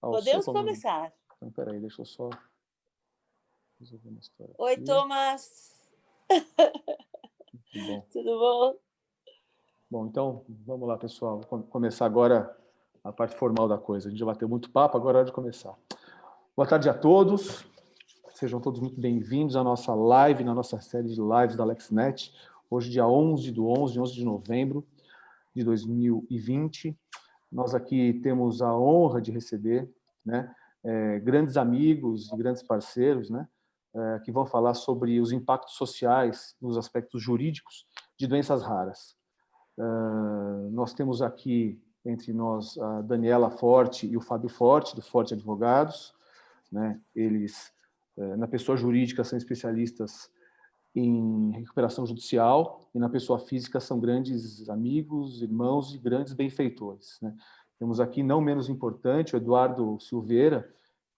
ao seu... Podemos começar. Então, peraí, deixa eu só resolver uma história aqui. Oi, Thomas. Muito bom. Tudo bom? Bom, então, vamos lá, pessoal. Vamos começar agora a parte formal da coisa. A gente já bateu muito papo, agora é hora de começar. Boa tarde a todos. Sejam todos muito bem-vindos à nossa live, na nossa série de lives da AlexNet. Hoje, dia 11 de novembro de 2020. Nós aqui temos a honra de receber, né, grandes amigos e grandes parceiros, né, que vão falar sobre os impactos sociais nos aspectos jurídicos de doenças raras. Nós temos aqui entre nós a Daniela Forte e o Fábio Forte, do Forte Advogados, né? Eles, na pessoa jurídica, são especialistas em recuperação judicial e na pessoa física são grandes amigos, irmãos e grandes benfeitores, né? Temos aqui, não menos importante, o Eduardo Silveira,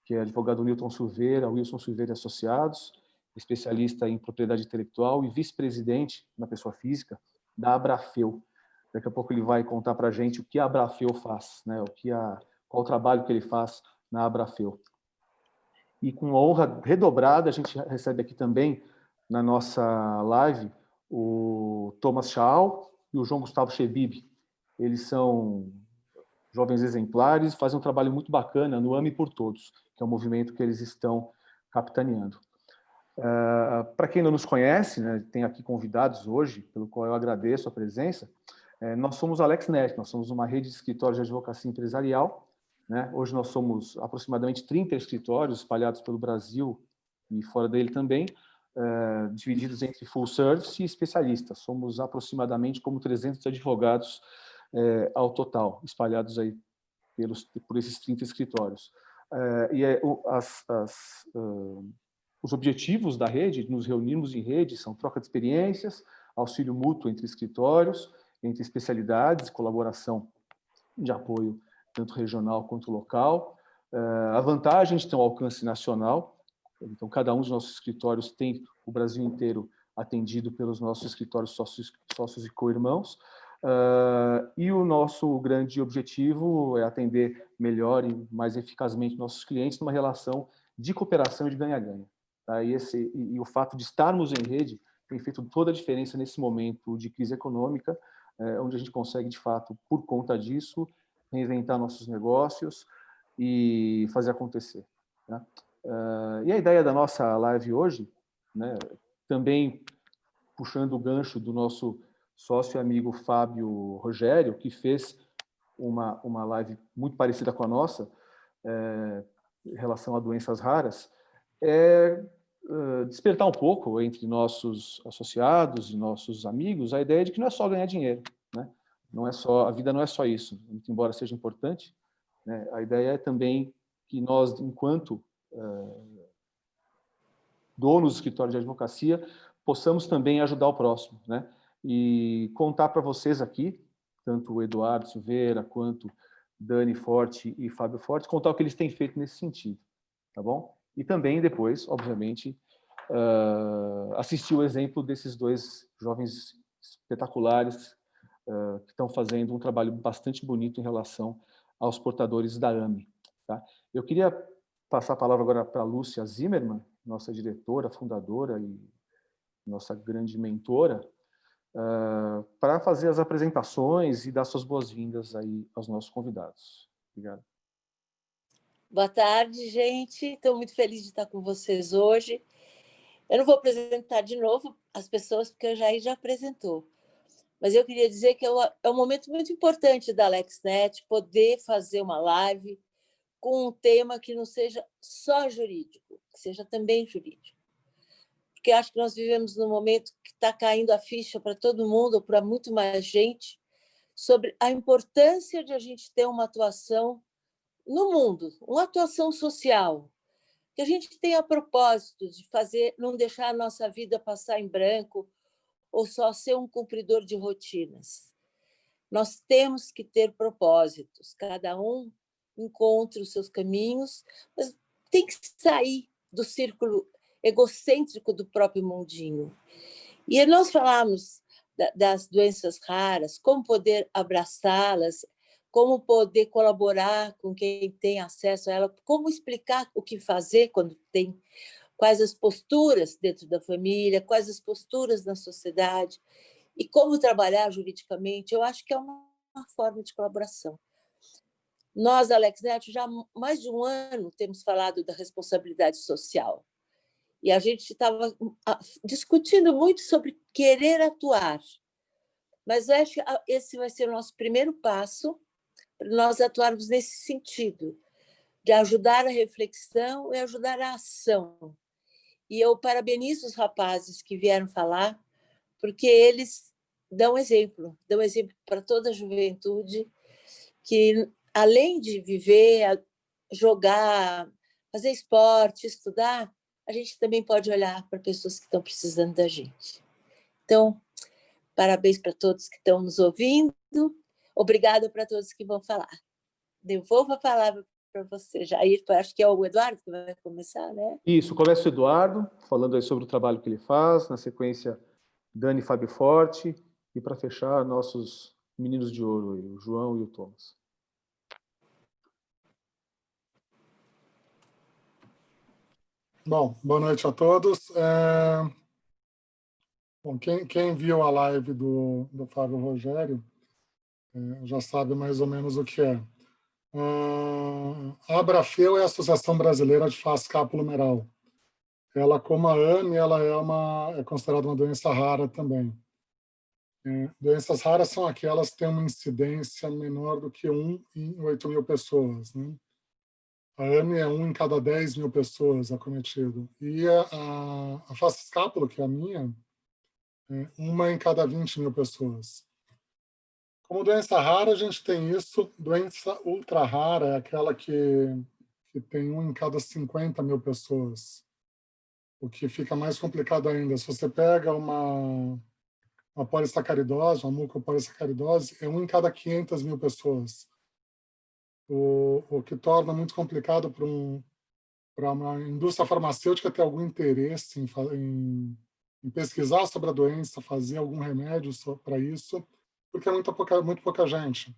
que é advogado Newton Silveira, Wilson Silveira e Associados, especialista em propriedade intelectual e vice-presidente na pessoa física da Abrafeu. Daqui a pouco ele vai contar para a gente o que a Abrafeu faz, né? Qual o trabalho que ele faz na Abrafeu. E com honra redobrada, a gente recebe aqui também, na nossa live, o Thomas Schaal e o João Gustavo Chebib. Eles são jovens exemplares, fazem um trabalho muito bacana no Ame por Todos, que é um movimento que eles estão capitaneando. Para quem não nos conhece, né, tem aqui convidados hoje, pelo qual eu agradeço a presença. Nós somos a AlexNet, nós somos uma rede de escritórios de advocacia empresarial, né? Hoje nós somos aproximadamente 30 escritórios espalhados pelo Brasil e fora dele também, divididos entre full service e especialistas. Somos aproximadamente como 300 advogados ao total, espalhados aí por esses 30 escritórios. Os objetivos da rede, nos reunirmos em rede, são troca de experiências, auxílio mútuo entre escritórios, entre especialidades, colaboração de apoio tanto regional quanto local. A vantagem de ter um alcance nacional, então cada um dos nossos escritórios tem o Brasil inteiro atendido pelos nossos escritórios sócios e co-irmãos. E o nosso grande objetivo é atender melhor e mais eficazmente nossos clientes numa relação de cooperação e de ganha-ganha. Tá? E o fato de estarmos em rede tem feito toda a diferença nesse momento de crise econômica, onde a gente consegue, de fato, por conta disso, reinventar nossos negócios e fazer acontecer. Né? E a ideia da nossa live hoje, né, também puxando o gancho do nosso sócio e amigo Fábio Rogério, que fez uma live muito parecida com a nossa, em relação a doenças raras, despertar um pouco entre nossos associados e nossos amigos a ideia de que não é só ganhar dinheiro, né? Não é só, a vida não é só isso, embora seja importante, né? A ideia é também que nós, enquanto donos do escritório de advocacia, possamos também ajudar o próximo, né? E contar para vocês aqui, tanto o Eduardo Silveira quanto Dani Forte e Fábio Forte, contar o que eles têm feito nesse sentido, tá bom? E também depois, obviamente, assistir o exemplo desses dois jovens espetaculares que estão fazendo um trabalho bastante bonito em relação aos portadores da AME. Tá? Eu queria passar a palavra agora para a Lúcia Zimmermann, nossa diretora, fundadora e nossa grande mentora, para fazer as apresentações e dar suas boas-vindas aí aos nossos convidados. Obrigado. Boa tarde, gente. Estou muito feliz de estar com vocês hoje. Eu não vou apresentar de novo as pessoas, porque já apresentou. Mas eu queria dizer que é um momento muito importante da AlexNet poder fazer uma live com um tema que não seja só jurídico, que seja também jurídico. Porque acho que nós vivemos num momento que está caindo a ficha para todo mundo, para muito mais gente, sobre a importância de a gente ter uma atuação no mundo, uma atuação social, que a gente tenha propósito de fazer, não deixar a nossa vida passar em branco ou só ser um cumpridor de rotinas. Nós temos que ter propósitos, cada um encontra os seus caminhos, mas tem que sair do círculo egocêntrico do próprio mundinho. E nós falamos das doenças raras, como poder abraçá-las, como poder colaborar com quem tem acesso a ela, como explicar o que fazer quando tem, quais as posturas dentro da família, quais as posturas na sociedade, e como trabalhar juridicamente. Eu acho que é uma forma de colaboração. Nós, Alex Neto, já há mais de um ano temos falado da responsabilidade social. E a gente estava discutindo muito sobre querer atuar. Mas eu acho que esse vai ser o nosso primeiro passo para nós atuarmos nesse sentido, de ajudar a reflexão e ajudar a ação. E eu parabenizo os rapazes que vieram falar, porque eles dão exemplo para toda a juventude, que, além de viver, jogar, fazer esporte, estudar, a gente também pode olhar para pessoas que estão precisando da gente. Então, parabéns para todos que estão nos ouvindo. Obrigada para todos que vão falar. Devolvo a palavra para você, Jair. Acho que é o Eduardo que vai começar, né? Isso, começa o Eduardo, falando aí sobre o trabalho que ele faz, na sequência, Dani Fábio Forte, e para fechar, nossos meninos de ouro, o João e o Thomas. Bom, boa noite a todos. Bom, quem viu a live do Fábio Rogério já sabe mais ou menos o que é. A Abrafeu é a Associação Brasileira de Fascicapulumeral. Ela, como a AME, ela é considerada uma doença rara também. Doenças raras são aquelas que têm uma incidência menor do que 1 em 8.000 pessoas, né? A AME é 1 em cada 10.000 pessoas acometido. E a fascicápula, que é a minha, é 1 em cada 20.000 pessoas. Como doença rara, a gente tem isso. Doença ultra rara é aquela que tem 1 em cada 50.000 pessoas. O que fica mais complicado ainda, se você pega uma polissacaridose, uma mucopolissacaridose, é 1 em cada 500.000 pessoas. O que torna muito complicado para uma indústria farmacêutica ter algum interesse em pesquisar sobre a doença, fazer algum remédio para isso, porque é muito pouca gente.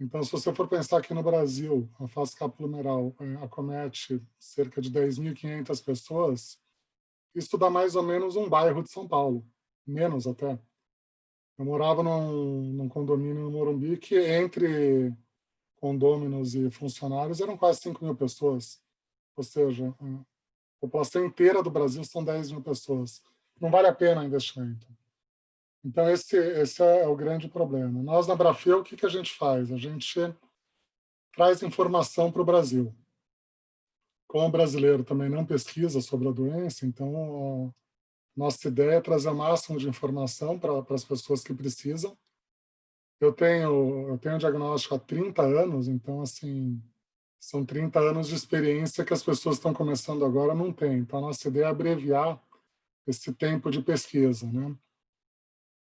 Então, se você for pensar que no Brasil a fascicapulumeral acomete cerca de 10.500 pessoas, isso dá mais ou menos um bairro de São Paulo, menos até. Eu morava num condomínio no Morumbi que, entre condôminos e funcionários, eram quase 5.000 pessoas. Ou seja, a população inteira do Brasil são 10.000 pessoas. Não vale a pena o investimento. Então, esse é o grande problema. Nós, na Abrafeu, o que a gente faz? A gente traz informação para o Brasil. Como o brasileiro também não pesquisa sobre a doença, então nossa ideia é trazer o máximo de informação para as pessoas que precisam. Eu tenho diagnóstico há 30 anos, então, assim, são 30 anos de experiência que as pessoas estão começando agora não têm. Então, a nossa ideia é abreviar esse tempo de pesquisa, né?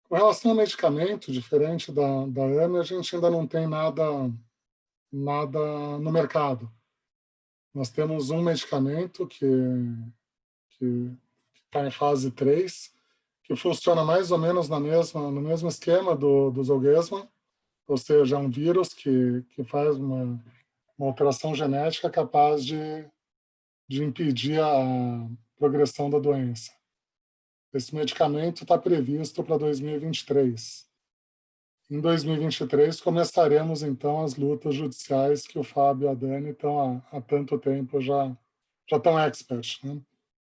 Com relação ao medicamento, diferente da AME, a gente ainda não tem nada no mercado. Nós temos um medicamento que está em fase 3, que funciona mais ou menos no mesmo esquema do Zolgensma, ou seja, é um vírus que faz uma alteração genética capaz de impedir a progressão da doença. Esse medicamento está previsto para 2023. Em 2023, começaremos, então, as lutas judiciais que o Fábio e a Dani estão há tanto tempo já estão experts, né,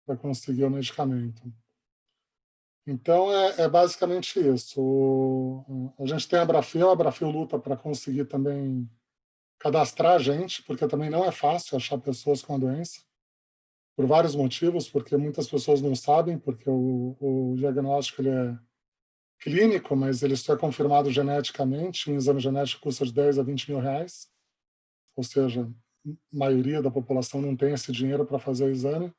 para conseguir o medicamento. Então, é basicamente isso. A gente tem a Abrafeu luta para conseguir também cadastrar a gente, porque também não é fácil achar pessoas com a doença, por vários motivos, porque muitas pessoas não sabem, porque o diagnóstico ele é clínico, mas ele só é confirmado geneticamente. Um exame genético custa de 10 a 20 mil reais, ou seja, a maioria da população não tem esse dinheiro para fazer o exame.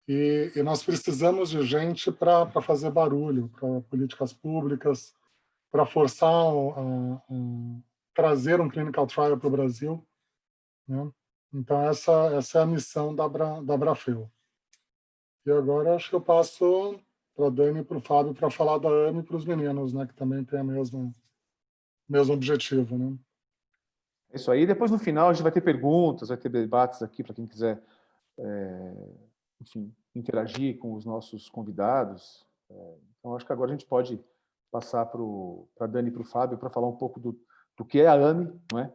E nós precisamos de gente para fazer barulho, para políticas públicas, para forçar trazer um clinical trial para o Brasil, né? Então, essa é a missão da Abrafeu. E agora acho que eu passo para a Dani e para o Fábio para falar da AME para os meninos, né, que também tem a mesma mesmo objetivo, né? É isso aí. Depois, no final, a gente vai ter perguntas, vai ter debates aqui para quem quiser, enfim, interagir com os nossos convidados. Então, acho que agora a gente pode passar para a Dani e para o Fábio para falar um pouco do que é a AME, não é?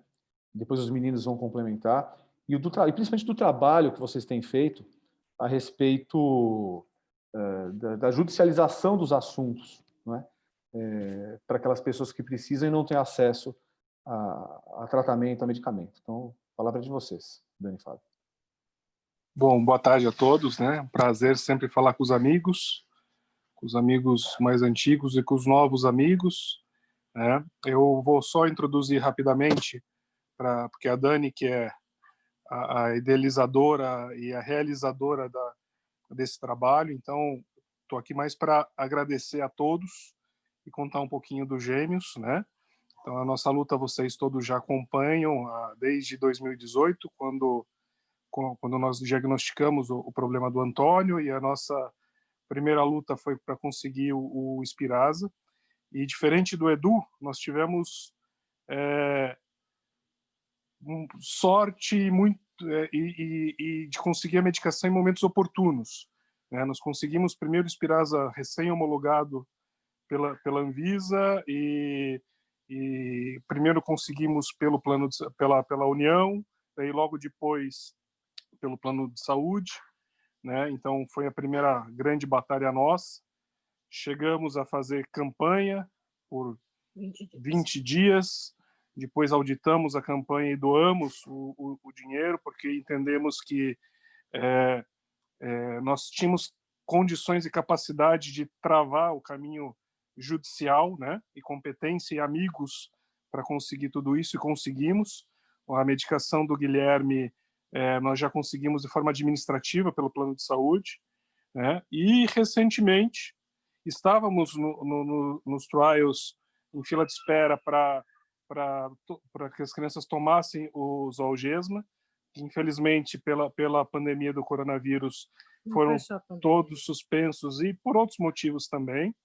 Depois os meninos vão complementar. E principalmente do trabalho que vocês têm feito a respeito da judicialização dos assuntos, não é? Para aquelas pessoas que precisam e não têm acesso a tratamento, a medicamento. Então, a palavra é de vocês, Dani e Fábio. Bom, boa tarde a todos, né? Prazer sempre falar com os amigos mais antigos e com os novos amigos, né? Eu vou só introduzir rapidamente, porque a Dani, que é a idealizadora e a realizadora desse trabalho, então estou aqui mais para agradecer a todos e contar um pouquinho dos Gêmeos, né? Então, a nossa luta vocês todos já acompanham desde 2018, quando nós diagnosticamos o problema do Antônio, e a nossa primeira luta foi para conseguir o Spinraza. E diferente do Edu, nós tivemos sorte e de conseguir a medicação em momentos oportunos, né? Nós conseguimos primeiro o Spinraza recém-homologado pela Anvisa e primeiro conseguimos pela União, daí logo depois pelo plano de saúde, né? Então foi a primeira grande batalha nossa. Chegamos a fazer campanha por 20 dias, depois auditamos a campanha e doamos o dinheiro, porque entendemos que nós tínhamos condições e capacidade de travar o caminho judicial, né, e competência e amigos para conseguir tudo isso, e conseguimos. A medicação do Guilherme nós já conseguimos de forma administrativa pelo plano de saúde, né, e recentemente estávamos nos trials em fila de espera para que as crianças tomassem o Zolgensma, que infelizmente pela pandemia do coronavírus foram todos suspensos, e por outros motivos também.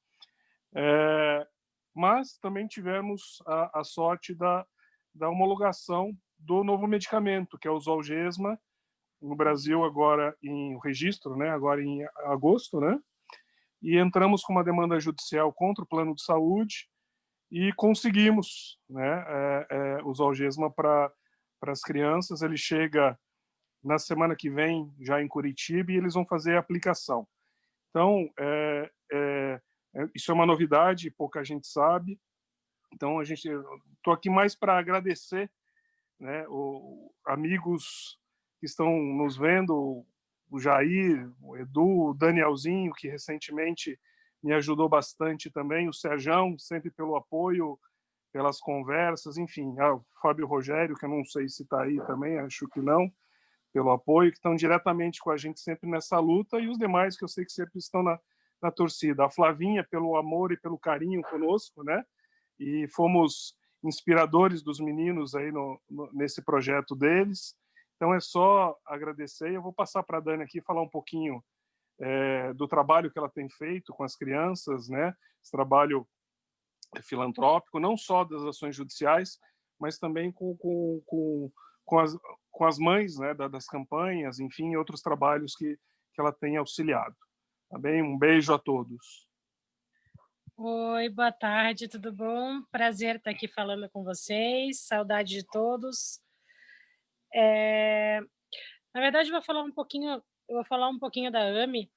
Mas também tivemos a sorte da homologação do novo medicamento, que é o Zolgensma, no Brasil agora em registro, né, agora em agosto, né? E entramos com uma demanda judicial contra o plano de saúde e conseguimos, né, o Zolgensma para as crianças. Ele chega na semana que vem, já em Curitiba, e eles vão fazer a aplicação. Então, isso é uma novidade, pouca gente sabe. Então, estou aqui mais para agradecer, né, amigos que estão nos vendo, o Jair, o Edu, o Danielzinho, que recentemente me ajudou bastante também, o Serjão, sempre pelo apoio, pelas conversas, enfim, o Fábio Rogério, que eu não sei se está aí também, acho que não, pelo apoio, que estão diretamente com a gente sempre nessa luta, e os demais que eu sei que sempre estão na torcida. A Flavinha, pelo amor e pelo carinho conosco, né? E fomos inspiradores dos meninos aí nesse projeto deles. Então é só agradecer. Eu vou passar para a Dani aqui falar um pouquinho do trabalho que ela tem feito com as crianças, né? Esse trabalho filantrópico, não só das ações judiciais, mas também com as mães, né, das campanhas, enfim, outros trabalhos que ela tem auxiliado. Tá bem? Um beijo a todos. Oi, boa tarde, tudo bom? Prazer estar aqui falando com vocês, saudade de todos. Na verdade, eu vou falar um pouquinho da AME.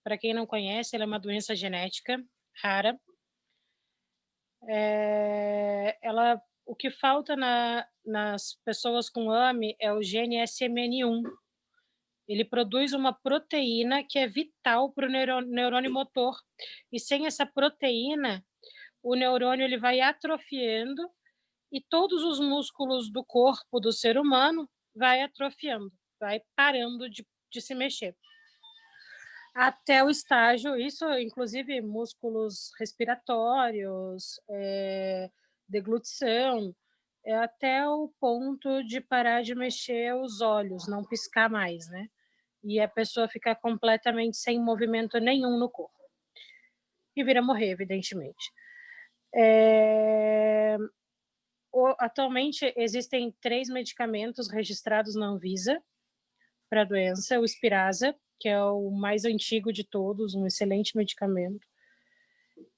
Para quem não conhece, ela é uma doença genética rara. O que falta nas pessoas com AME é o gene SMN1. Ele produz uma proteína que é vital para o neurônio motor. E sem essa proteína, o neurônio ele vai atrofiando e todos os músculos do corpo do ser humano vai atrofiando, vai parando de se mexer. Até o estágio, isso inclusive músculos respiratórios, deglutição, até o ponto de parar de mexer os olhos, não piscar mais, né? E a pessoa ficar completamente sem movimento nenhum no corpo. E vir a morrer, evidentemente. Atualmente, existem 3 medicamentos registrados na Anvisa para a doença, o Spinraza, que é o mais antigo de todos, um excelente medicamento.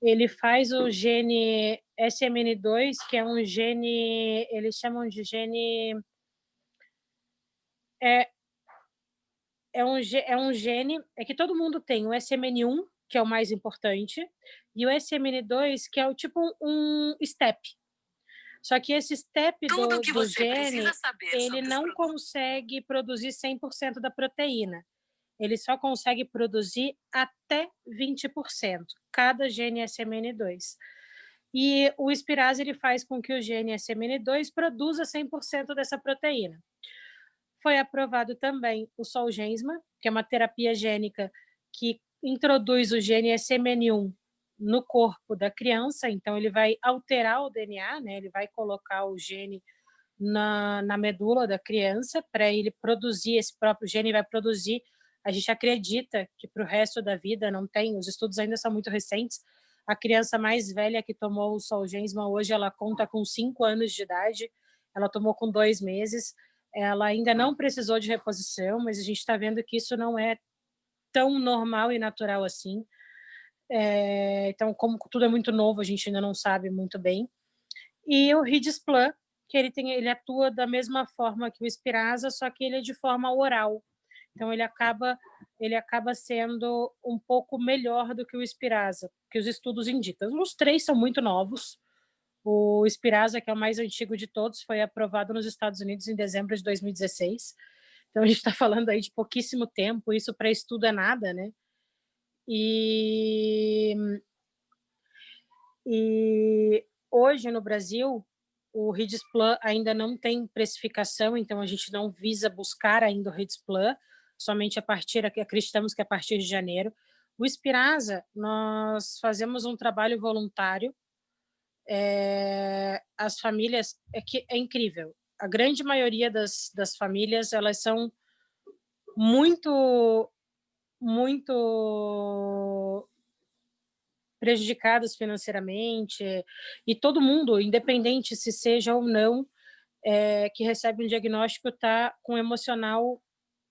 Ele faz o gene SMN2, que é um gene, eles chamam de gene... É um gene, é que todo mundo tem o SMN1, que é o mais importante, e o SMN2, que é o tipo um step. Só que esse step do gene, ele não consegue produzir 100% da proteína. Ele só consegue produzir até 20%, cada gene SMN2. E o Spinraza, ele faz com que o gene SMN2 produza 100% dessa proteína. Foi aprovado também o Zolgensma, que é uma terapia gênica que introduz o gene SMN1 no corpo da criança, então ele vai alterar o DNA, né? Ele vai colocar o gene na medula da criança para ele produzir, esse próprio gene vai produzir. A gente acredita que para o resto da vida não tem, os estudos ainda são muito recentes. A criança mais velha que tomou o Zolgensma hoje, ela conta com 5 anos de idade, ela tomou com 2 meses, ela ainda não precisou de reposição, mas a gente está vendo que isso não é tão normal e natural assim. Então, como tudo é muito novo, a gente ainda não sabe muito bem. E o Ridisplan, que ele atua da mesma forma que o Spinraza, só que ele é de forma oral. Então, ele acaba sendo um pouco melhor do que o Spinraza, que os estudos indicam. Os 3 são muito novos. O Spinraza, que é o mais antigo de todos, foi aprovado nos Estados Unidos em dezembro de 2016. Então, a gente está falando aí de pouquíssimo tempo. Isso para estudo é nada, né? E hoje, no Brasil, o Ridisplan ainda não tem precificação, então a gente não visa buscar ainda o Ridisplan, somente acreditamos que a partir de janeiro. O Spinraza, nós fazemos um trabalho voluntário. As famílias, é incrível. A grande maioria das famílias, elas são muito prejudicadas financeiramente, e todo mundo, independente se seja ou não, que recebe um diagnóstico, está com o emocional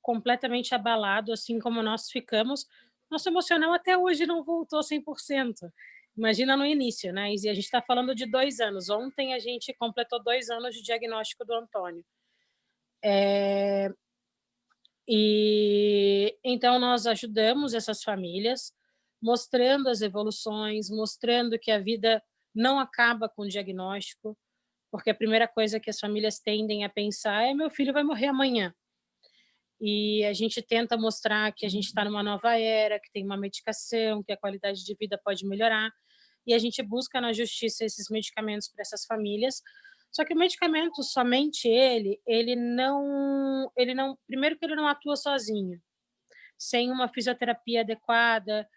completamente abalado, assim como nós ficamos. Nosso emocional até hoje não voltou 100%. Imagina no início, né? E a gente está falando de 2 anos. Ontem a gente completou 2 anos de diagnóstico do Antônio. E então nós ajudamos essas famílias, mostrando as evoluções, mostrando que a vida não acaba com o diagnóstico, porque a primeira coisa que as famílias tendem a pensar é: meu filho vai morrer amanhã. E a gente tenta mostrar que a gente está numa nova era, que tem uma medicação, que a qualidade de vida pode melhorar, e a gente busca na justiça esses medicamentos para essas famílias. Só que o medicamento, somente ele não, primeiro que ele não atua sozinho, sem uma fisioterapia adequada.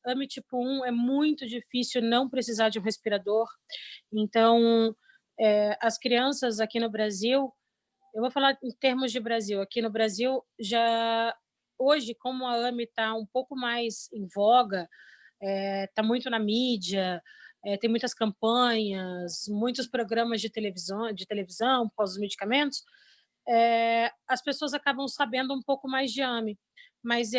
AMI tipo 1 é muito difícil não precisar de um respirador. Então, as crianças aqui no Brasil, eu vou falar em termos de Brasil, aqui no Brasil, já hoje, como a AMI está um pouco mais em voga, está muito na mídia, tem muitas campanhas, muitos programas de televisão por causa dos medicamentos, as pessoas acabam sabendo um pouco mais de AMI. Mas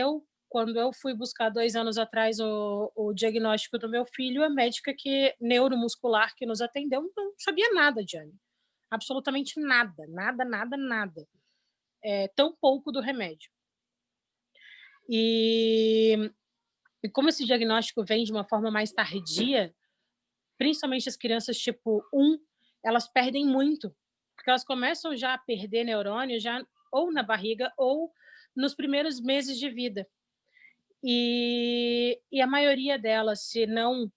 quando eu fui buscar 2 anos atrás o diagnóstico do meu filho, a médica neuromuscular que nos atendeu não sabia nada de AMI. Absolutamente nada, nada. Tão pouco do remédio. E como esse diagnóstico vem de uma forma mais tardia, principalmente as crianças tipo 1, elas perdem muito, porque elas começam já a perder neurônio já ou na barriga ou nos primeiros meses de vida. E a maioria delas, se não,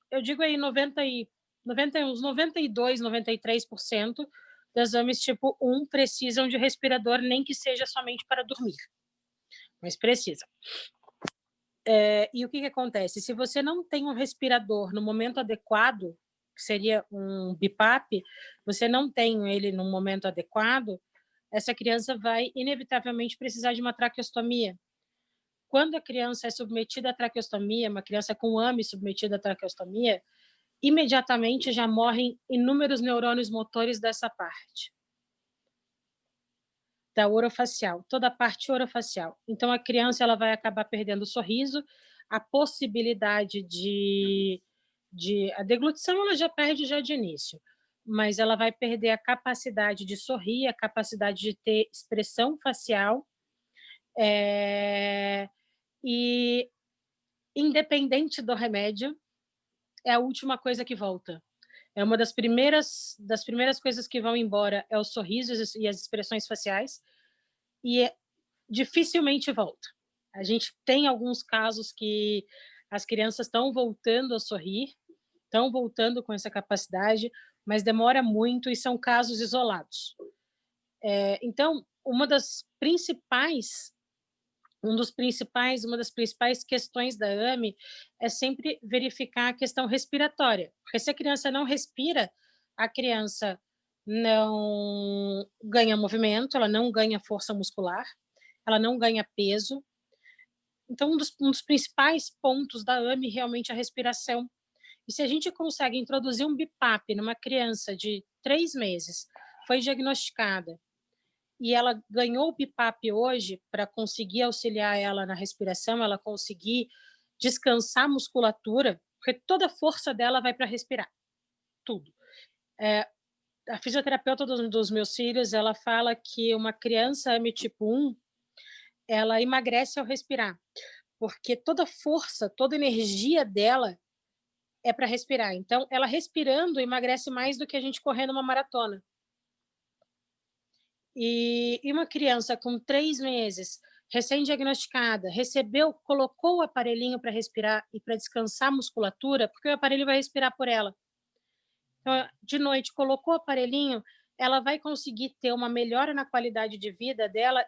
eu digo aí 92, 93% das AMIs tipo 1 precisam de respirador, nem que seja somente para dormir, mas precisam. E o que acontece? Se você não tem um respirador no momento adequado, que seria um BiPAP, você não tem ele no momento adequado, essa criança vai inevitavelmente precisar de uma traqueostomia. Quando a criança é submetida à traqueostomia, uma criança com AMI submetida à traqueostomia, imediatamente já morrem inúmeros neurônios motores dessa parte da orofacial, toda a parte orofacial. Então, a criança ela vai acabar perdendo o sorriso, a possibilidade a deglutição ela já perde já de início, mas ela vai perder a capacidade de sorrir, a capacidade de ter expressão facial, e independente do remédio, é a última coisa que volta. É uma das primeiras coisas que vão embora é o sorriso e as expressões faciais, e dificilmente volta. A gente tem alguns casos que as crianças estão voltando a sorrir, estão voltando com essa capacidade, mas demora muito e são casos isolados. Então, uma das principais questões da AME é sempre verificar a questão respiratória, porque se a criança não respira, a criança não ganha movimento, ela não ganha força muscular, ela não ganha peso. Então, um dos principais pontos da AME realmente é a respiração. E se a gente consegue introduzir um BIPAP numa criança de 3 meses, foi diagnosticada, e ela ganhou o BIPAP hoje para conseguir auxiliar ela na respiração, ela conseguir descansar a musculatura, porque toda a força dela vai para respirar, tudo. A fisioterapeuta dos meus filhos, ela fala que uma criança AME tipo 1, ela emagrece ao respirar, porque toda a força, toda a energia dela é para respirar. Então, ela respirando emagrece mais do que a gente correndo uma maratona. E uma criança com 3 meses, recém-diagnosticada, colocou o aparelhinho para respirar e para descansar a musculatura, porque o aparelho vai respirar por ela. Então, de noite, colocou o aparelhinho, ela vai conseguir ter uma melhora na qualidade de vida dela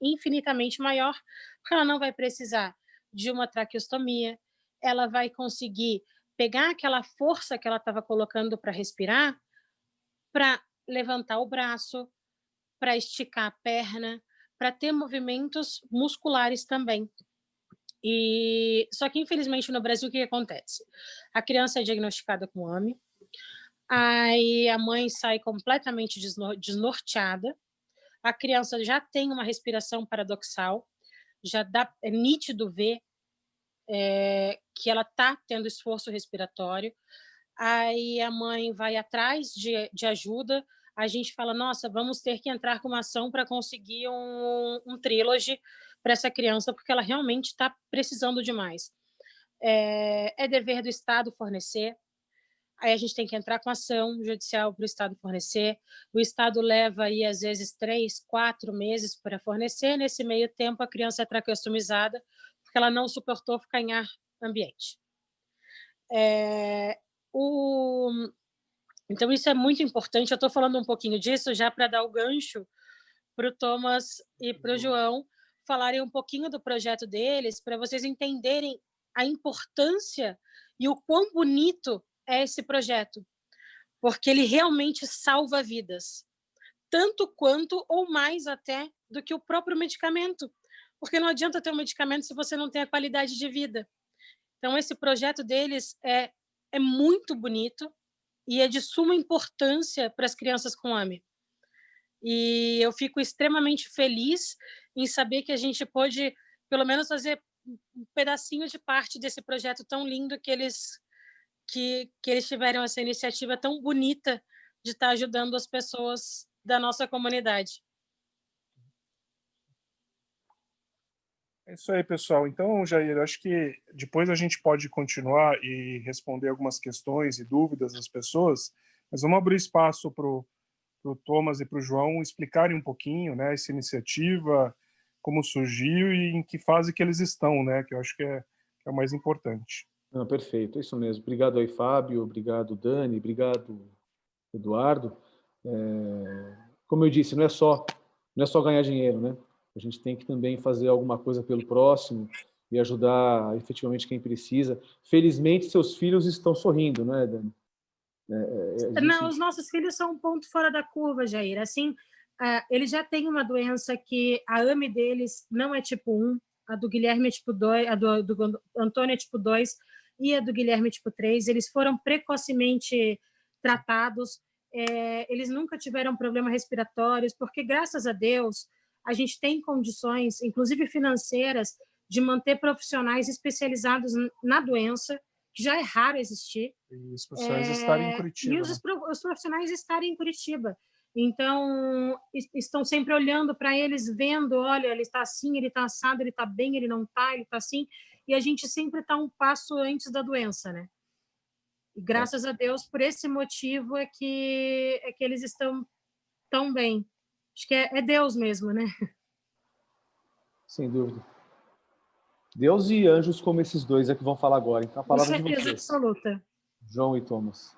infinitamente maior, porque ela não vai precisar de uma traqueostomia, ela vai conseguir pegar aquela força que ela estava colocando para respirar, para levantar o braço, para esticar a perna, para ter movimentos musculares também. Só que, infelizmente, no Brasil, o que acontece? A criança é diagnosticada com AME, aí a mãe sai completamente desnorteada, a criança já tem uma respiração paradoxal, é nítido ver que ela está tendo esforço respiratório, aí a mãe vai atrás de ajuda, a gente fala, nossa, vamos ter que entrar com uma ação para conseguir um trilogy para essa criança, porque ela realmente está precisando demais. É dever do Estado fornecer, aí a gente tem que entrar com ação judicial para o Estado fornecer, o Estado leva aí, às vezes, 3, 4 meses para fornecer, nesse meio tempo a criança é traqueostomizada, porque ela não suportou ficar em ar ambiente. Então, isso é muito importante. Eu estou falando um pouquinho disso já para dar o gancho para o Thomas e para o João falarem um pouquinho do projeto deles, para vocês entenderem a importância e o quão bonito é esse projeto, porque ele realmente salva vidas, tanto quanto ou mais até do que o próprio medicamento, porque não adianta ter um medicamento se você não tem a qualidade de vida. Então, esse projeto deles é muito bonito e é de suma importância para as crianças com AME. E eu fico extremamente feliz em saber que a gente pôde, pelo menos, fazer um pedacinho de parte desse projeto tão lindo que eles tiveram, essa iniciativa tão bonita de estar ajudando as pessoas da nossa comunidade. É isso aí, pessoal. Então, Jair, acho que depois a gente pode continuar e responder algumas questões e dúvidas das pessoas, mas vamos abrir espaço para o Thomas e para o João explicarem um pouquinho, né, essa iniciativa, como surgiu e em que fase que eles estão, né, que eu acho que é o mais importante. Não, perfeito, é isso mesmo. Obrigado aí, Fábio, obrigado, Dani, obrigado, Eduardo. Como eu disse, não é só ganhar dinheiro, né? A gente tem que também fazer alguma coisa pelo próximo e ajudar efetivamente quem precisa. Felizmente, seus filhos estão sorrindo, não é, Dani? Não, os nossos filhos são um ponto fora da curva, Jair. Assim, eles já têm uma doença que a AME deles não é tipo 1, a do Guilherme é tipo 2, a do Antônio é tipo 2, e a do Guilherme tipo 3, eles foram precocemente tratados, eles nunca tiveram problemas respiratórios, porque, graças a Deus, a gente tem condições, inclusive financeiras, de manter profissionais especializados na doença, que já é raro existir. E os profissionais estarem em Curitiba. E os profissionais estarem em Curitiba. Então, estão sempre olhando para eles, vendo, olha, ele está assim, ele está assado, ele está bem, ele não está, ele está assim. E a gente sempre está um passo antes da doença, né? E graças a Deus, por esse motivo é que eles estão tão bem. Acho que é Deus mesmo, né? Sem dúvida. Deus e anjos como esses dois é que vão falar agora. Então, a palavra Com certeza absoluta. João e Thomas.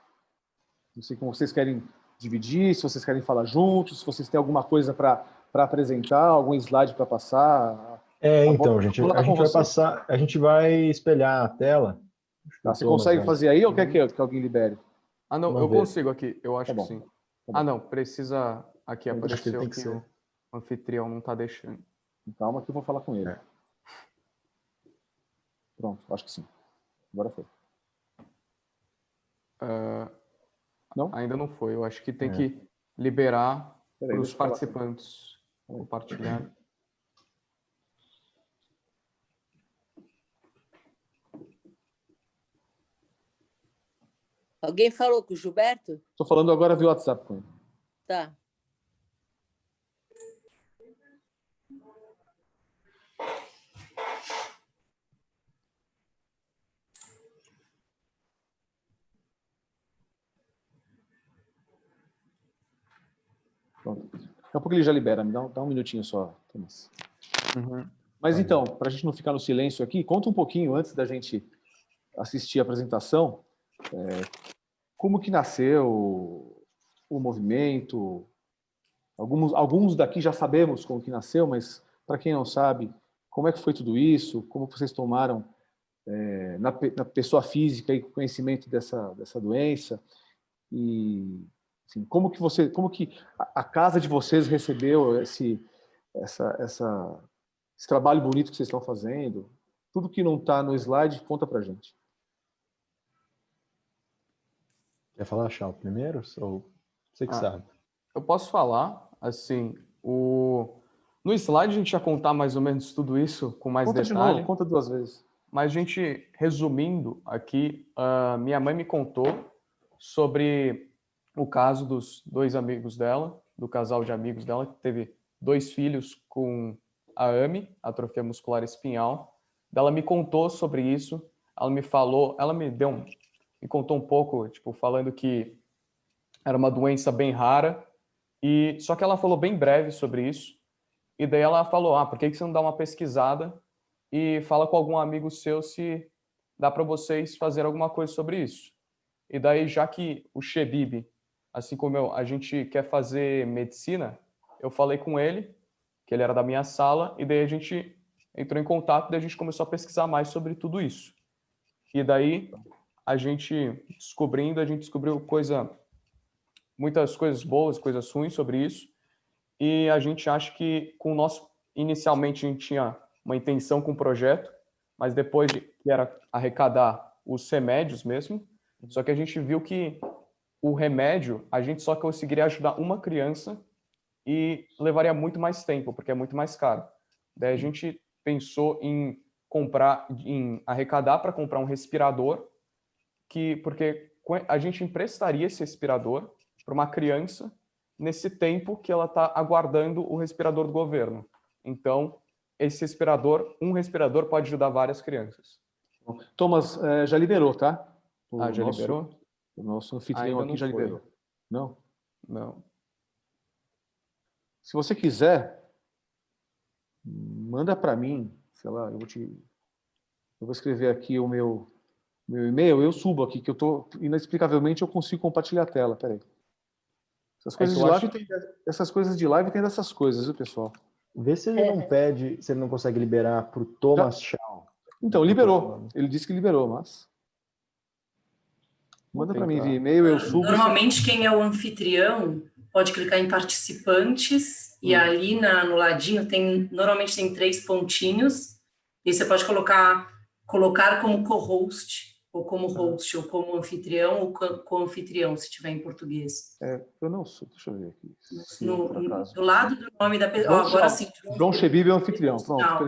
Não sei como vocês querem dividir, se vocês querem falar juntos, se vocês têm alguma coisa para apresentar, algum slide para passar. Então, gente, a gente vai passar, a gente vai espelhar a tela. Tá, você consegue fazer aí ou quer que alguém libere? Ah, não, eu consigo aqui, eu acho que sim. Ah, não, precisa aqui apareceu que o anfitrião não está deixando. Calma que eu vou falar com ele. Pronto, acho que sim. Agora foi. Não? Ainda não foi. Eu acho que tem que liberar para os participantes compartilhar. Alguém falou com o Gilberto? Estou falando agora via WhatsApp com ele. Tá. Pronto. Daqui a pouco ele já libera. Me dá um minutinho só, Thomas. Mas então, para a gente não ficar no silêncio aqui, conta um pouquinho antes da gente assistir a apresentação, como que nasceu o movimento. Alguns daqui já sabemos como que nasceu, mas para quem não sabe, como é que foi tudo isso? Como vocês tomaram na pessoa física e conhecimento dessa doença? E assim, como que a casa de vocês recebeu esse trabalho bonito que vocês estão fazendo? Tudo que não está no slide, conta para a gente. Quer falar, Chau, primeiro? Ou você que sabe? Eu posso falar, assim, no slide a gente ia contar mais ou menos tudo isso com mais detalhe. De novo, conta 2 vezes. Mas a gente, resumindo aqui, minha mãe me contou sobre o caso dos 2 amigos dela, do casal de amigos dela, que teve 2 filhos com a AME, atrofia muscular espinhal. Ela me contou sobre isso, ela me falou, me contou um pouco, tipo, falando que era uma doença bem rara, só que ela falou bem breve sobre isso, e daí ela falou, por que você não dá uma pesquisada e fala com algum amigo seu se dá para vocês fazer alguma coisa sobre isso. E daí, já que o Shebib, assim como a gente quer fazer medicina, eu falei com ele, que ele era da minha sala, e daí a gente entrou em contato e a gente começou a pesquisar mais sobre tudo isso. E daí, a gente descobriu muitas coisas boas, coisas ruins sobre isso, e a gente acha que inicialmente a gente tinha uma intenção com o projeto, mas depois que era arrecadar os remédios mesmo, só que a gente viu que o remédio, a gente só conseguiria ajudar uma criança e levaria muito mais tempo, porque é muito mais caro. Daí a gente pensou em arrecadar para comprar um respirador, porque a gente emprestaria esse respirador para uma criança nesse tempo que ela está aguardando o respirador do governo. Então, um respirador pode ajudar várias crianças. Thomas, já liberou, tá? Já liberou? O nosso anfitrião aqui já liberou. Não? Não. Se você quiser, manda para mim, sei lá, eu vou escrever aqui o meu e-mail, eu subo aqui, que inexplicavelmente eu consigo compartilhar a tela, peraí. Essas coisas de live tem dessas coisas, viu, pessoal? Vê se ele não pede, se ele não consegue liberar para o Thomas Chau. Então, liberou. Ele disse que liberou, mas... Manda para mim via e-mail, eu subo. Normalmente, quem é o anfitrião pode clicar em participantes e ali no ladinho normalmente tem 3 pontinhos e você pode colocar como co-host Ou como host, ou como anfitrião, ou co-anfitrião, se tiver em português. Eu não sou, deixa eu ver aqui. Do lado do nome da pessoa. Agora sim. João Chebib é o anfitrião. Pronto.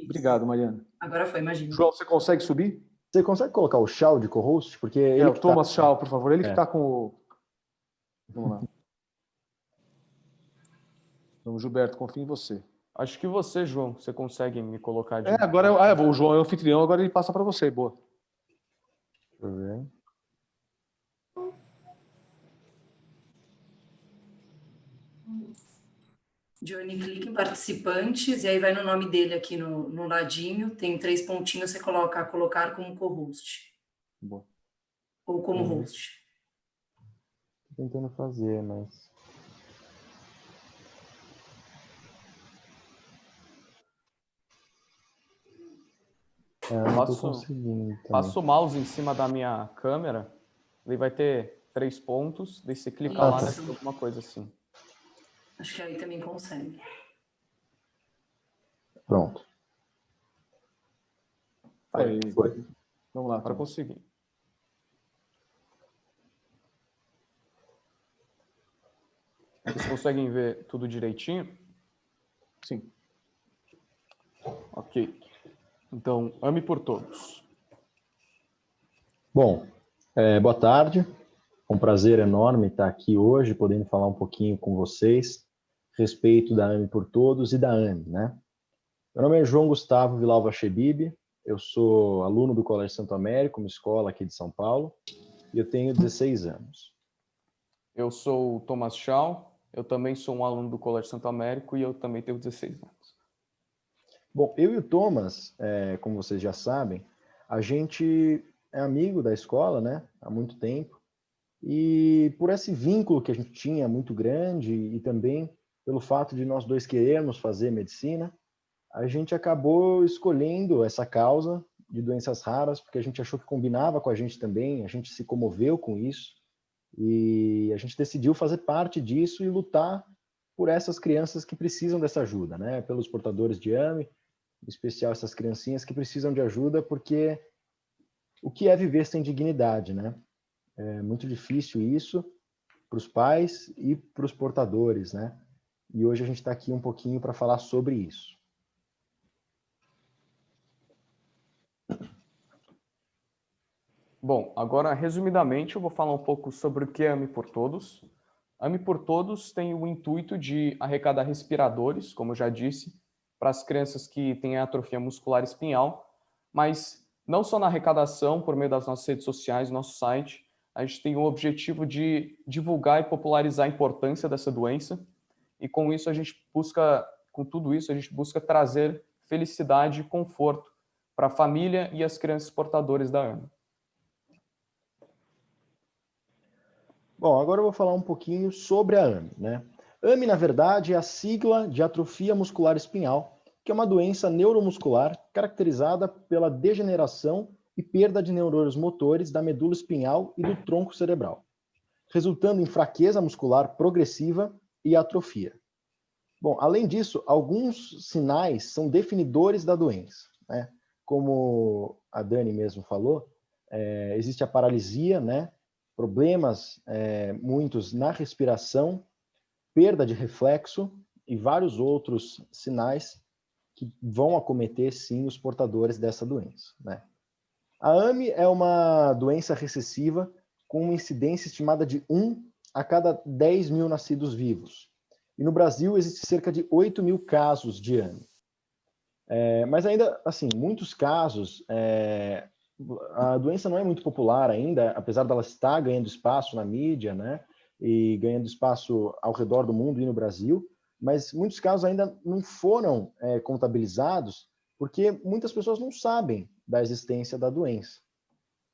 Obrigado, Mariana. Agora foi, imagina. João, você consegue subir? Você consegue colocar o Shaw de co-host? Porque ele o Thomas Shaw, por favor. Ele que está com o... Vamos lá. Então, Gilberto, confio em você. Acho que você, João, você consegue me colocar de... Agora o João é o anfitrião, agora ele passa para você. Boa. Deixa eu ver. Johnny, clica em participantes e aí vai no nome dele aqui no ladinho. Tem 3 pontinhos, você colocar como co-host. Boa. Ou como host. Tô tentando fazer, mas... Passo o mouse em cima da minha câmera, ele vai ter 3 pontos, daí você clica lá, deve ter alguma coisa assim. Acho que aí também consegue. Pronto. Foi. Vamos lá, para conseguir. Vocês conseguem ver tudo direitinho? Sim. Ok. Então, ame por todos. Bom, boa tarde. É um prazer enorme estar aqui hoje, podendo falar um pouquinho com vocês a respeito da AME por Todos e da AME, né? Meu nome é João Gustavo Villalva Chebib, eu sou aluno do Colégio Santo Américo, uma escola aqui de São Paulo, e eu tenho 16 anos. Eu sou o Thomas Shaw, eu também sou um aluno do Colégio Santo Américo e eu também tenho 16 anos. Bom, eu e o Thomas, como vocês já sabem, a gente é amigo da escola, né, há muito tempo, e por esse vínculo que a gente tinha muito grande e também pelo fato de nós dois querermos fazer medicina, a gente acabou escolhendo essa causa de doenças raras, porque a gente achou que combinava com a gente também, a gente se comoveu com isso, e a gente decidiu fazer parte disso e lutar por essas crianças que precisam dessa ajuda, né, pelos portadores de AME, em especial essas criancinhas que precisam de ajuda, porque o que é viver sem dignidade, né? É muito difícil isso para os pais e para os portadores, né? E hoje a gente está aqui um pouquinho para falar sobre isso. Bom, agora, resumidamente, eu vou falar um pouco sobre o que é AME por Todos. AME por Todos tem o intuito de arrecadar respiradores, como eu já disse, para as crianças que têm atrofia muscular espinhal, mas não só na arrecadação, por meio das nossas redes sociais, nosso site, a gente tem o objetivo de divulgar e popularizar a importância dessa doença, e com isso a gente busca, com tudo isso, a gente busca trazer felicidade e conforto para a família e as crianças portadoras da AME. Bom, agora eu vou falar um pouquinho sobre a AME, né? AME, na verdade, é a sigla de atrofia muscular espinhal, que é uma doença neuromuscular caracterizada pela degeneração e perda de neurônios motores da medula espinhal e do tronco cerebral, resultando em fraqueza muscular progressiva e atrofia. Bom, além disso, alguns sinais são definidores da doença, né? Como a Dani mesmo falou, existe a paralisia, né? Problemas muitos na respiração, perda de reflexo e vários outros sinais que vão acometer, sim, os portadores dessa doença, né? A AME é uma doença recessiva com uma incidência estimada de 1 a cada 10 mil nascidos vivos. E no Brasil existe cerca de 8 mil casos de AME. Mas ainda, assim, muitos casos, a doença não é muito popular ainda, apesar dela estar ganhando espaço na mídia, né? E ganhando espaço ao redor do mundo e no Brasil, mas muitos casos ainda não foram contabilizados porque muitas pessoas não sabem da existência da doença.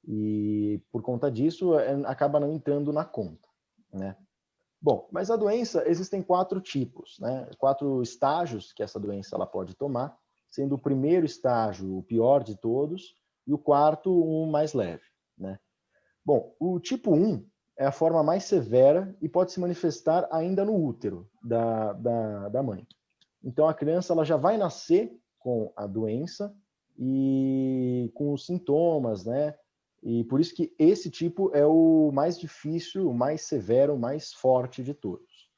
E por conta disso, acaba não entrando na conta, né? Bom, mas a doença, existem 4 tipos, né? 4 estágios que essa doença ela pode tomar, sendo o primeiro estágio o pior de todos e o quarto o mais leve, né? Bom, o tipo 1 é a forma mais severa e pode se manifestar ainda no útero da mãe. Então, a criança ela já vai nascer com a doença e com os sintomas, né? E por isso que esse tipo é o mais difícil, o mais severo, o mais forte de todos.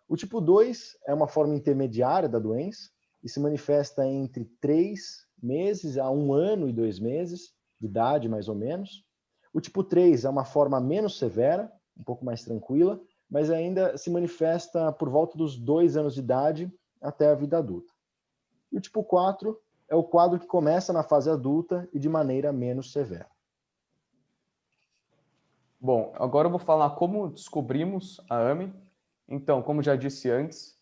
O tipo 2 é uma forma intermediária da doença e se manifesta entre 3 meses a 1 ano e 2 meses de idade, mais ou menos. O tipo 3 é uma forma menos severa, um pouco mais tranquila, mas ainda se manifesta por volta dos 2 anos de idade até a vida adulta. E o tipo 4 é o quadro que começa na fase adulta e de maneira menos severa. Bom, agora eu vou falar como descobrimos a AME. Então, como já disse antes,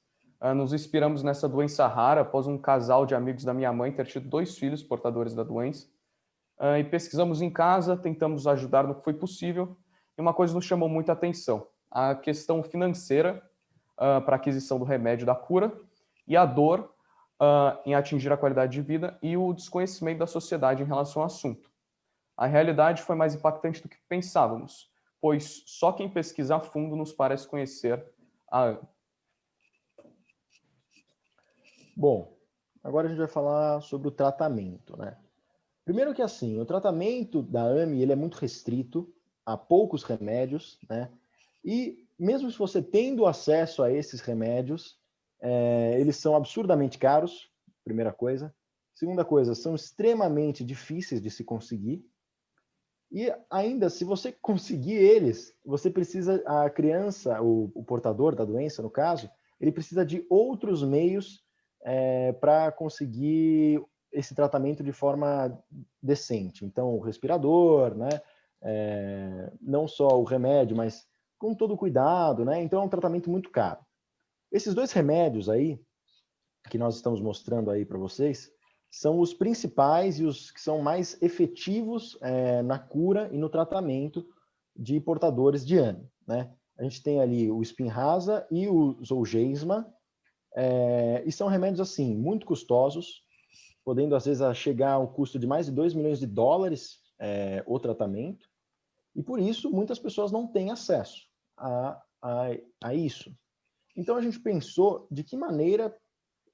nos inspiramos nessa doença rara após um casal de amigos da minha mãe ter tido 2 filhos portadores da doença. E pesquisamos em casa, tentamos ajudar no que foi possível, e uma coisa nos chamou muita atenção: a questão financeira para a aquisição do remédio da cura, e a dor em atingir a qualidade de vida, e o desconhecimento da sociedade em relação ao assunto. A realidade foi mais impactante do que pensávamos, pois só quem pesquisa a fundo nos parece conhecer a AME. Bom, agora a gente vai falar sobre o tratamento, né? Primeiro que assim, o tratamento da AME ele é muito restrito, há poucos remédios, né? E mesmo se você tendo acesso a esses remédios, eles são absurdamente caros, primeira coisa. Segunda coisa, são extremamente difíceis de se conseguir. E ainda, se você conseguir eles, você precisa, a criança, o portador da doença, no caso, ele precisa de outros meios para conseguir esse tratamento de forma decente. Então, o respirador, né? Não só o remédio, mas com todo cuidado, né? Então, é um tratamento muito caro. Esses 2 remédios aí, que nós estamos mostrando aí para vocês, são os principais e os que são mais efetivos na cura e no tratamento de portadores de AME, né? A gente tem ali o Spinraza e o Zolgensma, e são remédios, assim, muito custosos, podendo, às vezes, chegar ao custo de mais de $2 milhões o tratamento, e por isso muitas pessoas não têm acesso a isso. Então, a gente pensou de que maneira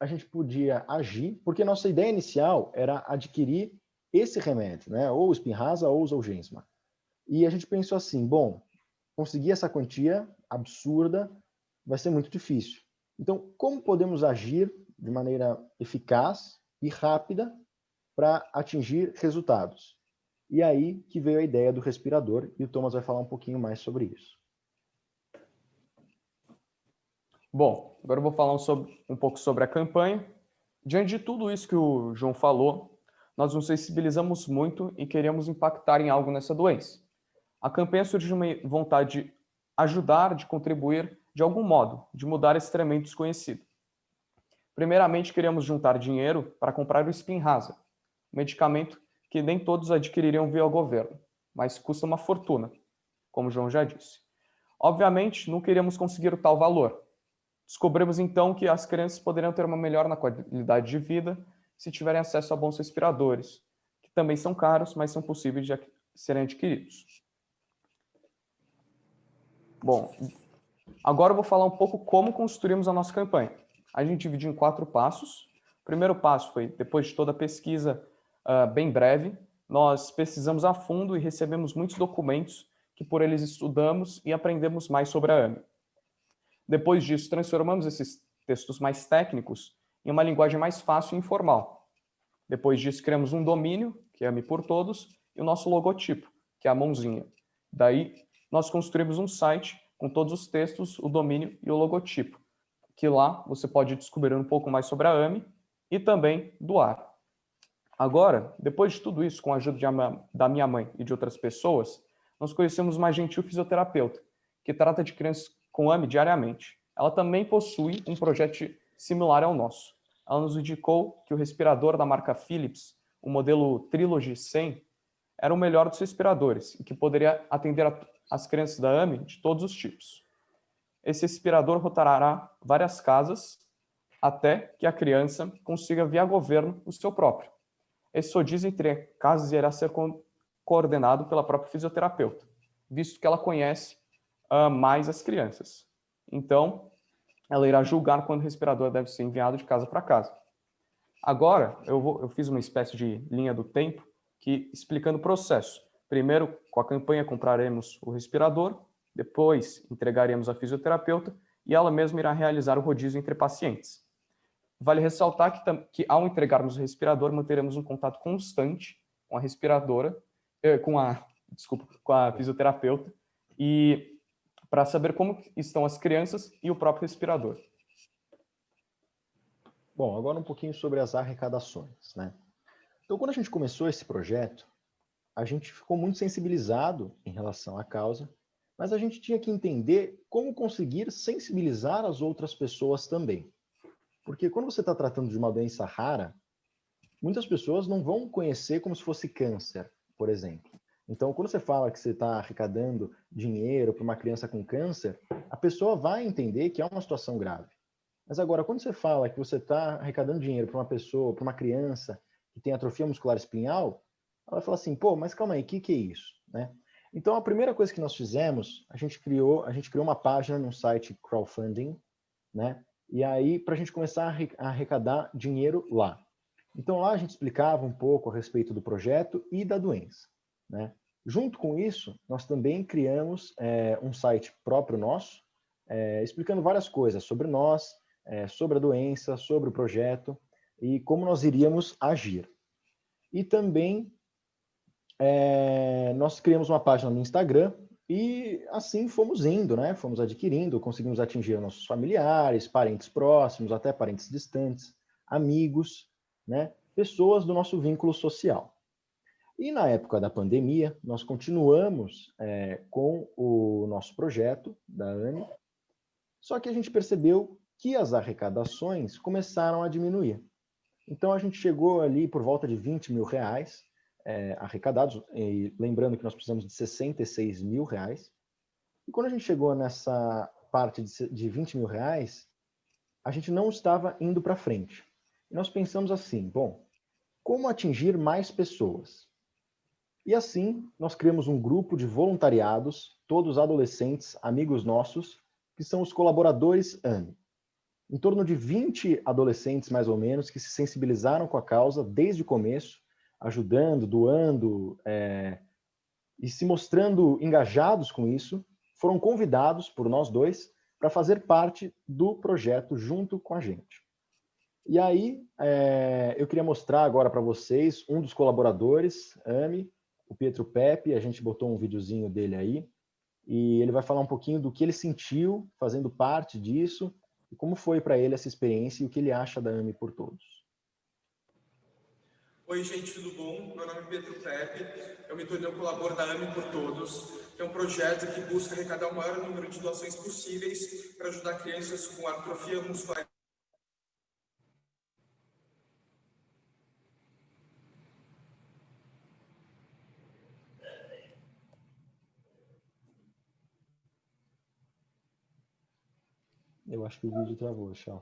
a gente podia agir, porque nossa ideia inicial era adquirir esse remédio, né? Ou o Spinraza ou o Zolgensma. E a gente pensou assim, bom, conseguir essa quantia absurda vai ser muito difícil. Então, como podemos agir de maneira eficaz e rápida para atingir resultados? E aí que veio a ideia do respirador, e o Thomas vai falar um pouquinho mais sobre isso. Bom, agora eu vou falar um pouco sobre a campanha. Diante de tudo isso que o João falou, nós nos sensibilizamos muito e queríamos impactar em algo nessa doença. A campanha surgiu de uma vontade de ajudar, de contribuir de algum modo, de mudar esse tremendo desconhecido. Primeiramente, queríamos juntar dinheiro para comprar o Spinraza, um medicamento que nem todos adquiririam via governo, mas custa uma fortuna, como o João já disse. Obviamente, não queríamos conseguir o tal valor. Descobrimos então que as crianças poderiam ter uma melhora na qualidade de vida se tiverem acesso a bons respiradores, que também são caros, mas são possíveis de serem adquiridos. Bom, agora eu vou falar um pouco como construímos a nossa campanha. A gente dividiu em 4 passos. O primeiro passo foi, depois de toda a pesquisa bem breve, nós pesquisamos a fundo e recebemos muitos documentos que por eles estudamos e aprendemos mais sobre a AME. Depois disso, transformamos esses textos mais técnicos em uma linguagem mais fácil e informal. Depois disso, criamos um domínio, que é AME por Todos, e o nosso logotipo, que é a mãozinha. Daí, nós construímos um site com todos os textos, o domínio e o logotipo, que lá você pode descobrir um pouco mais sobre a AME e também doar. Agora, depois de tudo isso, com a ajuda da minha mãe e de outras pessoas, nós conhecemos uma gentil fisioterapeuta, que trata de crianças com AME diariamente. Ela também possui um projeto similar ao nosso. Ela nos indicou que o respirador da marca Philips, o modelo Trilogy 100, era o melhor dos respiradores e que poderia atender as crianças da AME de todos os tipos. Esse respirador rotará várias casas até que a criança consiga via governo o seu próprio. Esse rodízio entre casas irá ser coordenado pela própria fisioterapeuta, visto que ela conhece mais as crianças. Então, ela irá julgar quando o respirador deve ser enviado de casa para casa. Agora, eu fiz uma espécie de linha do tempo explicando o processo. Primeiro, com a campanha, compraremos o respirador, depois entregaremos a fisioterapeuta e ela mesma irá realizar o rodízio entre pacientes. Vale ressaltar que ao entregarmos o respirador, manteremos um contato constante com a respiradora, com a fisioterapeuta, e para saber como estão as crianças e o próprio respirador. Bom, agora um pouquinho sobre as arrecadações, né? Então, quando a gente começou esse projeto, a gente ficou muito sensibilizado em relação à causa, mas a gente tinha que entender como conseguir sensibilizar as outras pessoas também. Porque quando você está tratando de uma doença rara, muitas pessoas não vão conhecer como se fosse câncer, por exemplo. Então, quando você fala que você está arrecadando dinheiro para uma criança com câncer, a pessoa vai entender que é uma situação grave. Mas agora, quando você fala que você está arrecadando dinheiro para uma pessoa, para uma criança que tem atrofia muscular espinhal, ela fala assim, pô, mas calma aí, o que é isso? Né? Então, a primeira coisa que nós fizemos, a gente criou uma página num site crowdfunding, né? E aí, para a gente começar a arrecadar dinheiro lá. Então, lá a gente explicava um pouco a respeito do projeto e da doença, né? Junto com isso, nós também criamos um site próprio nosso, explicando várias coisas sobre nós, sobre a doença, sobre o projeto e como nós iríamos agir. E também nós criamos uma página no Instagram e assim fomos indo, né? Fomos adquirindo, conseguimos atingir nossos familiares, parentes próximos, até parentes distantes, amigos, né? Pessoas do nosso vínculo social. E na época da pandemia, nós continuamos com o nosso projeto da AME, só que a gente percebeu que as arrecadações começaram a diminuir. Então a gente chegou ali por volta de 20 mil reais arrecadados, e lembrando que nós precisamos de 66 mil reais. E quando a gente chegou nessa parte de 20 mil reais, a gente não estava indo para frente. E nós pensamos assim, bom, como atingir mais pessoas? E assim, nós criamos um grupo de voluntariados, todos adolescentes, amigos nossos, que são os colaboradores AME. Em torno de 20 adolescentes, mais ou menos, que se sensibilizaram com a causa desde o começo, ajudando, doando e se mostrando engajados com isso, foram convidados por nós dois para fazer parte do projeto junto com a gente. E aí, eu queria mostrar agora para vocês um dos colaboradores, AME, o Pietro Pepe, a gente botou um videozinho dele aí, e ele vai falar um pouquinho do que ele sentiu fazendo parte disso, e como foi para ele essa experiência e o que ele acha da AME por Todos. Oi, gente, tudo bom? Meu nome é Pietro Pepe, eu me tornei um colaborador da AME por Todos, que é um projeto que busca arrecadar o maior número de doações possíveis para ajudar crianças com atrofia muscular. Eu acho que o vídeo travou, Chá.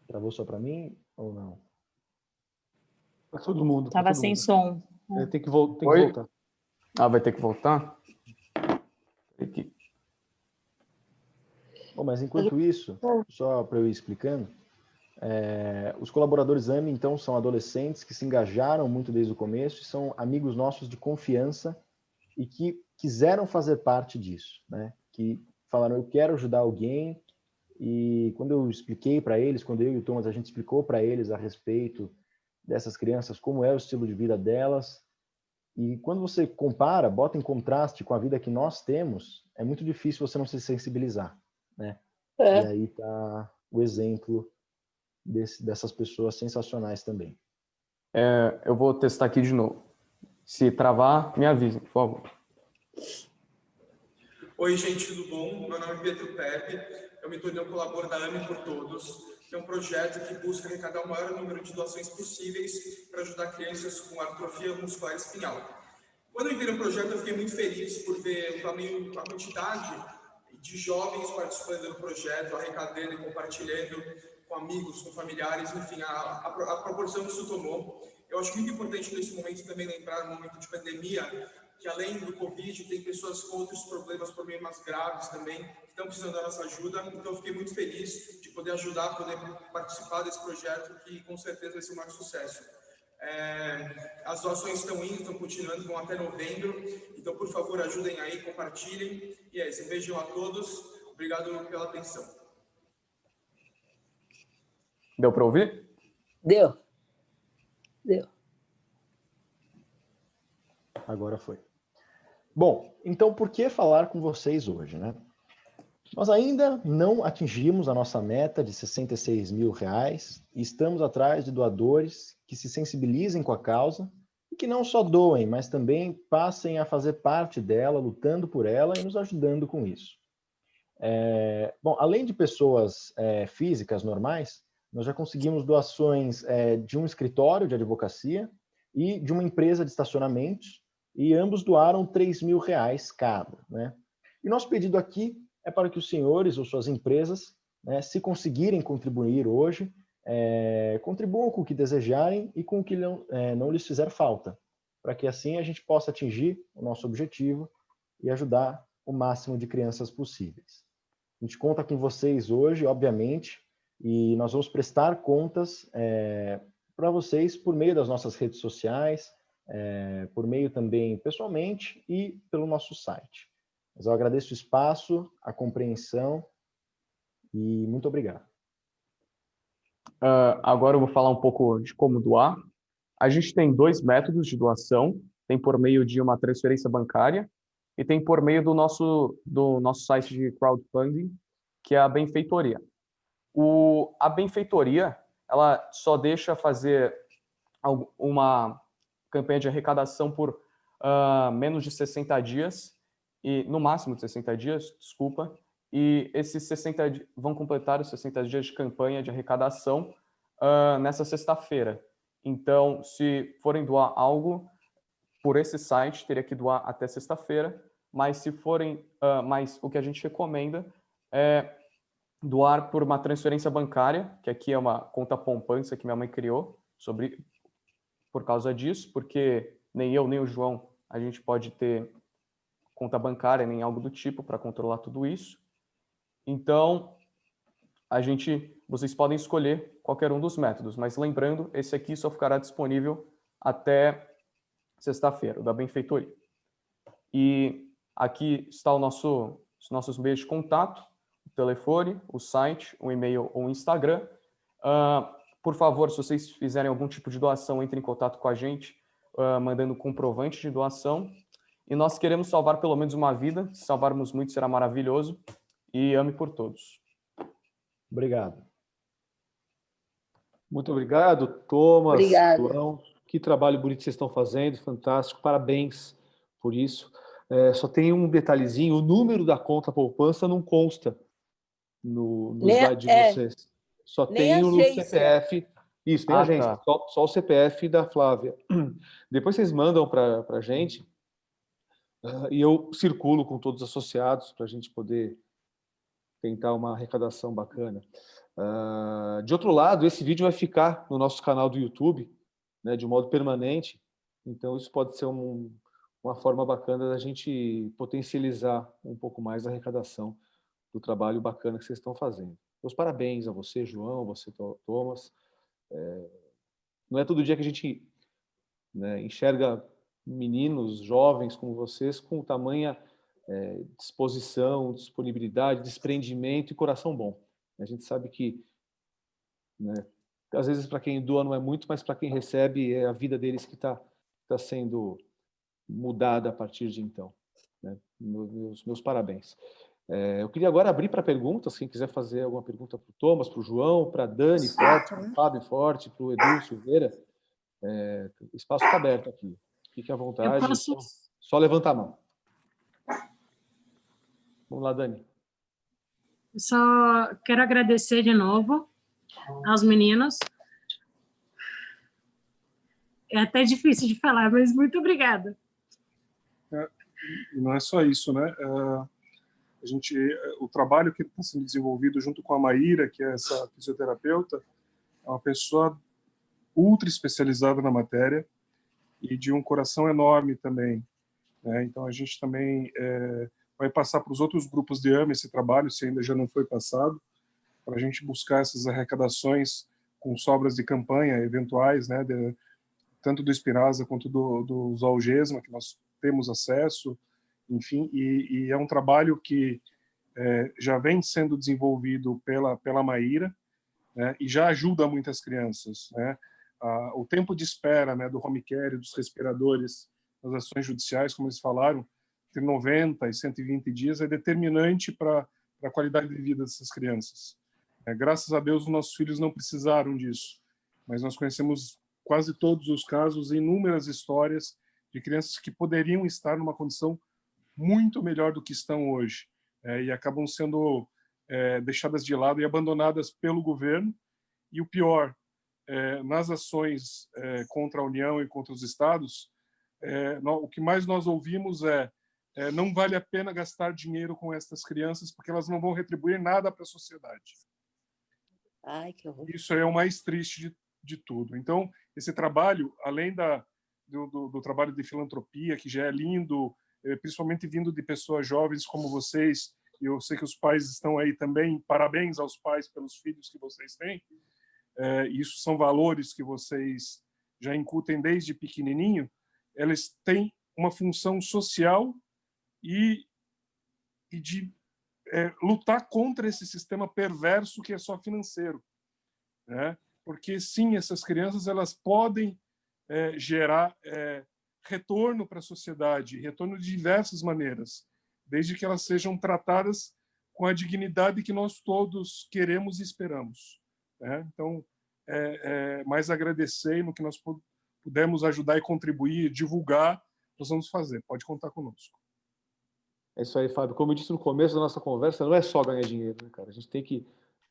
Travou só para mim ou não? Para todo mundo. Tava sem som. Tem que voltar. Ah, vai ter que voltar? Bom, mas enquanto isso, só para eu ir explicando, os colaboradores AME, então, são adolescentes que se engajaram muito desde o começo e são amigos nossos de confiança e que quiseram fazer parte disso, né? Que falaram, eu quero ajudar alguém, e quando eu expliquei para eles, quando eu e o Thomas, a gente explicou para eles a respeito dessas crianças, como é o estilo de vida delas, e quando você compara, bota em contraste com a vida que nós temos, é muito difícil você não se sensibilizar, né? E aí tá o exemplo dessas pessoas sensacionais também. Eu vou testar aqui de novo. Se travar, me avise, por favor. Oi, gente, tudo bom? Meu nome é Pietro Pepe, eu me tornei um colaborador da AME por Todos, que é um projeto que busca arrecadar o maior número de doações possíveis para ajudar crianças com atrofia muscular espinhal. Quando eu entrei no projeto, eu fiquei muito feliz por ver a quantidade de jovens participando do projeto, arrecadando e compartilhando com amigos, com familiares, enfim, a proporção que isso tomou. Eu acho muito importante nesse momento também lembrar, no momento de pandemia, que além do Covid, tem pessoas com outros problemas graves também, que estão precisando da nossa ajuda. Então, eu fiquei muito feliz de poder ajudar, poder participar desse projeto, que com certeza vai ser um maior sucesso. As doações estão indo, estão continuando, vão até novembro. Então, por favor, ajudem aí, compartilhem. E é isso. Um beijão a todos. Obrigado pela atenção. Deu para ouvir? Deu. Agora foi. Bom, então por que falar com vocês hoje, né? Nós ainda não atingimos a nossa meta de R$66 mil e estamos atrás de doadores que se sensibilizem com a causa e que não só doem, mas também passem a fazer parte dela, lutando por ela e nos ajudando com isso. Bom, além de pessoas físicas normais, nós já conseguimos doações de um escritório de advocacia e de uma empresa de estacionamentos, e ambos doaram R$3 mil cada, né? E nosso pedido aqui é para que os senhores ou suas empresas, né, se conseguirem contribuir hoje, contribuam com o que desejarem e com o que não lhes fizer falta, para que assim a gente possa atingir o nosso objetivo e ajudar o máximo de crianças possíveis. A gente conta com vocês hoje, obviamente, e nós vamos prestar contas para vocês por meio das nossas redes sociais, por meio também pessoalmente e pelo nosso site. Mas eu agradeço o espaço, a compreensão e muito obrigado. Agora eu vou falar um pouco de como doar. A gente tem 2 métodos de doação. Tem por meio de uma transferência bancária e tem por meio do nosso site de crowdfunding, que é a benfeitoria. A benfeitoria, ela só deixa fazer uma campanha de arrecadação por menos de 60 dias, e no máximo de 60 dias, desculpa, e esses 60 vão completar os 60 dias de campanha de arrecadação nessa sexta-feira. Então, se forem doar algo por esse site, teria que doar até sexta-feira, mas se forem, mas o que a gente recomenda é doar por uma transferência bancária, que aqui é uma conta poupança que minha mãe criou por causa disso, porque nem eu nem o João a gente pode ter conta bancária nem algo do tipo para controlar tudo isso. Então, vocês podem escolher qualquer um dos métodos, mas lembrando, esse aqui só ficará disponível até sexta-feira, o da benfeitoria. E aqui está os nossos meios de contato: o telefone, o site, o e-mail ou o Instagram. Por favor, se vocês fizerem algum tipo de doação, entrem em contato com a gente, mandando comprovante de doação. E nós queremos salvar pelo menos uma vida. Se salvarmos muito, será maravilhoso. E ame por todos. Obrigado. Muito obrigado, Thomas, Obrigada. João. Que trabalho bonito vocês estão fazendo, fantástico. Parabéns por isso. Só tem um detalhezinho: o número da conta poupança não consta no slide de vocês. Só tem o CPF. Isso, nem a agência, tá. só o CPF da Flávia. Depois vocês mandam para a gente, e eu circulo com todos os associados para a gente poder tentar uma arrecadação bacana. De outro lado, esse vídeo vai ficar no nosso canal do YouTube, né, de modo permanente. Então, isso pode ser uma forma bacana da gente potencializar um pouco mais a arrecadação do trabalho bacana que vocês estão fazendo. Meus parabéns a você, João, a você, Thomas. Não é todo dia que a gente, né, enxerga meninos, jovens como vocês, com tamanha disposição, disponibilidade, desprendimento e coração bom. A gente sabe que, né, às vezes para quem doa não é muito, mas para quem recebe é a vida deles que está sendo mudada a partir de então. Né? Meus parabéns. Eu queria agora abrir para perguntas. Quem quiser fazer alguma pergunta para o Thomas, para o João, para a Dani Forte, para o Fábio Forte, para o Edu Silveira, o espaço está aberto aqui. Fique à vontade. Só levanta a mão. Vamos lá, Dani. Eu só quero agradecer de novo aos meninos. É até difícil de falar, mas muito obrigada. Não é só isso, né? O trabalho que está sendo desenvolvido junto com a Maíra, que é essa fisioterapeuta, é uma pessoa ultra especializada na matéria e de um coração enorme também, né? Então a gente também vai passar para os outros grupos de AME esse trabalho, se ainda já não foi passado, para a gente buscar essas arrecadações com sobras de campanha eventuais, né, tanto do Spinraza quanto do Zolgesma, que nós temos acesso, enfim, e é um trabalho que já vem sendo desenvolvido pela Maíra, né, e já ajuda muitas crianças, né? O tempo de espera, né, do home care, dos respiradores, das ações judiciais, como eles falaram, entre 90 e 120 dias, é determinante para a qualidade de vida dessas crianças. Graças a Deus, os nossos filhos não precisaram disso, mas nós conhecemos quase todos os casos, inúmeras histórias de crianças que poderiam estar numa condição muito melhor do que estão hoje, e acabam sendo deixadas de lado e abandonadas pelo governo. E o pior, nas ações contra a União e contra os estados, o que mais nós ouvimos não vale a pena gastar dinheiro com essas crianças porque elas não vão retribuir nada para a sociedade. Ai, que horror. Isso é o mais triste de tudo. Então, esse trabalho, além do trabalho de filantropia, que já é lindo, principalmente vindo de pessoas jovens como vocês, e eu sei que os pais estão aí também, parabéns aos pais pelos filhos que vocês têm, isso são valores que vocês já incutem desde pequenininho, eles têm uma função social e de lutar contra esse sistema perverso que é só financeiro, né? Porque sim, essas crianças elas podem gerar retorno para a sociedade, retorno de diversas maneiras, desde que elas sejam tratadas com a dignidade que nós todos queremos e esperamos, né? Então, mais agradecer no que nós pudermos ajudar e contribuir, divulgar, nós vamos fazer. Pode contar conosco. É isso aí, Fábio. Como eu disse no começo da nossa conversa, não é só ganhar dinheiro, né, cara? A gente tem que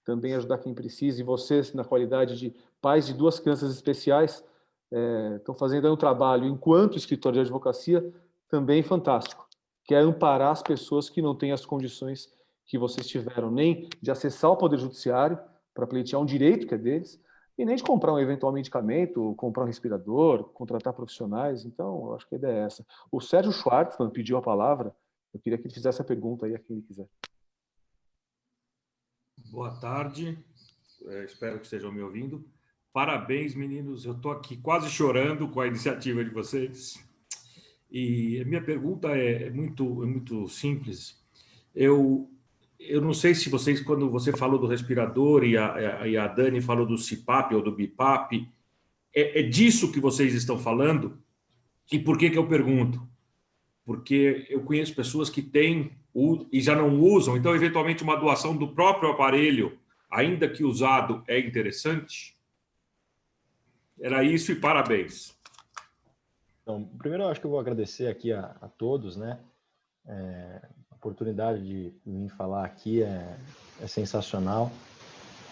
também ajudar quem precisa. E vocês, na qualidade de pais de 2 crianças especiais, estão fazendo aí um trabalho, enquanto escritório de advocacia, também fantástico, que é amparar as pessoas que não têm as condições que vocês tiveram, nem de acessar o Poder Judiciário para pleitear um direito que é deles, e nem de comprar um eventual medicamento, comprar um respirador, contratar profissionais. Então, eu acho que a ideia é essa. O Sérgio Schwartzman pediu a palavra. Eu queria que ele fizesse a pergunta aí a quem ele quiser. Boa tarde, espero que estejam me ouvindo. Parabéns, meninos, eu estou aqui quase chorando com a iniciativa de vocês. E a minha pergunta é muito simples. Eu não sei se vocês, quando você falou do respirador e a Dani falou do CPAP ou do BIPAP, é disso que vocês estão falando? E por que eu pergunto? Porque eu conheço pessoas que têm e já não usam, então, eventualmente, uma doação do próprio aparelho, ainda que usado, é interessante? Era isso e parabéns. Então, primeiro, eu acho que eu vou agradecer aqui a todos, né? A oportunidade de vir falar aqui é sensacional.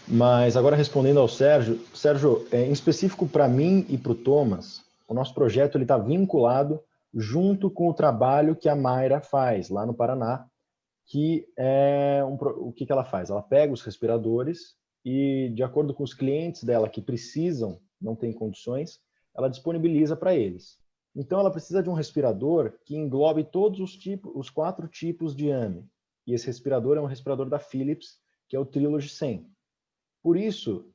Mas agora, respondendo ao Sérgio, em específico para mim e para o Thomas, o nosso projeto está vinculado junto com o trabalho que a Mayra faz lá no Paraná, que o que ela faz? Ela pega os respiradores e, de acordo com os clientes dela que precisam, não tem condições, ela disponibiliza para eles. Então, ela precisa de um respirador que englobe todos os 4 tipos de AME. E esse respirador é um respirador da Philips, que é o Trilogy 100. Por isso,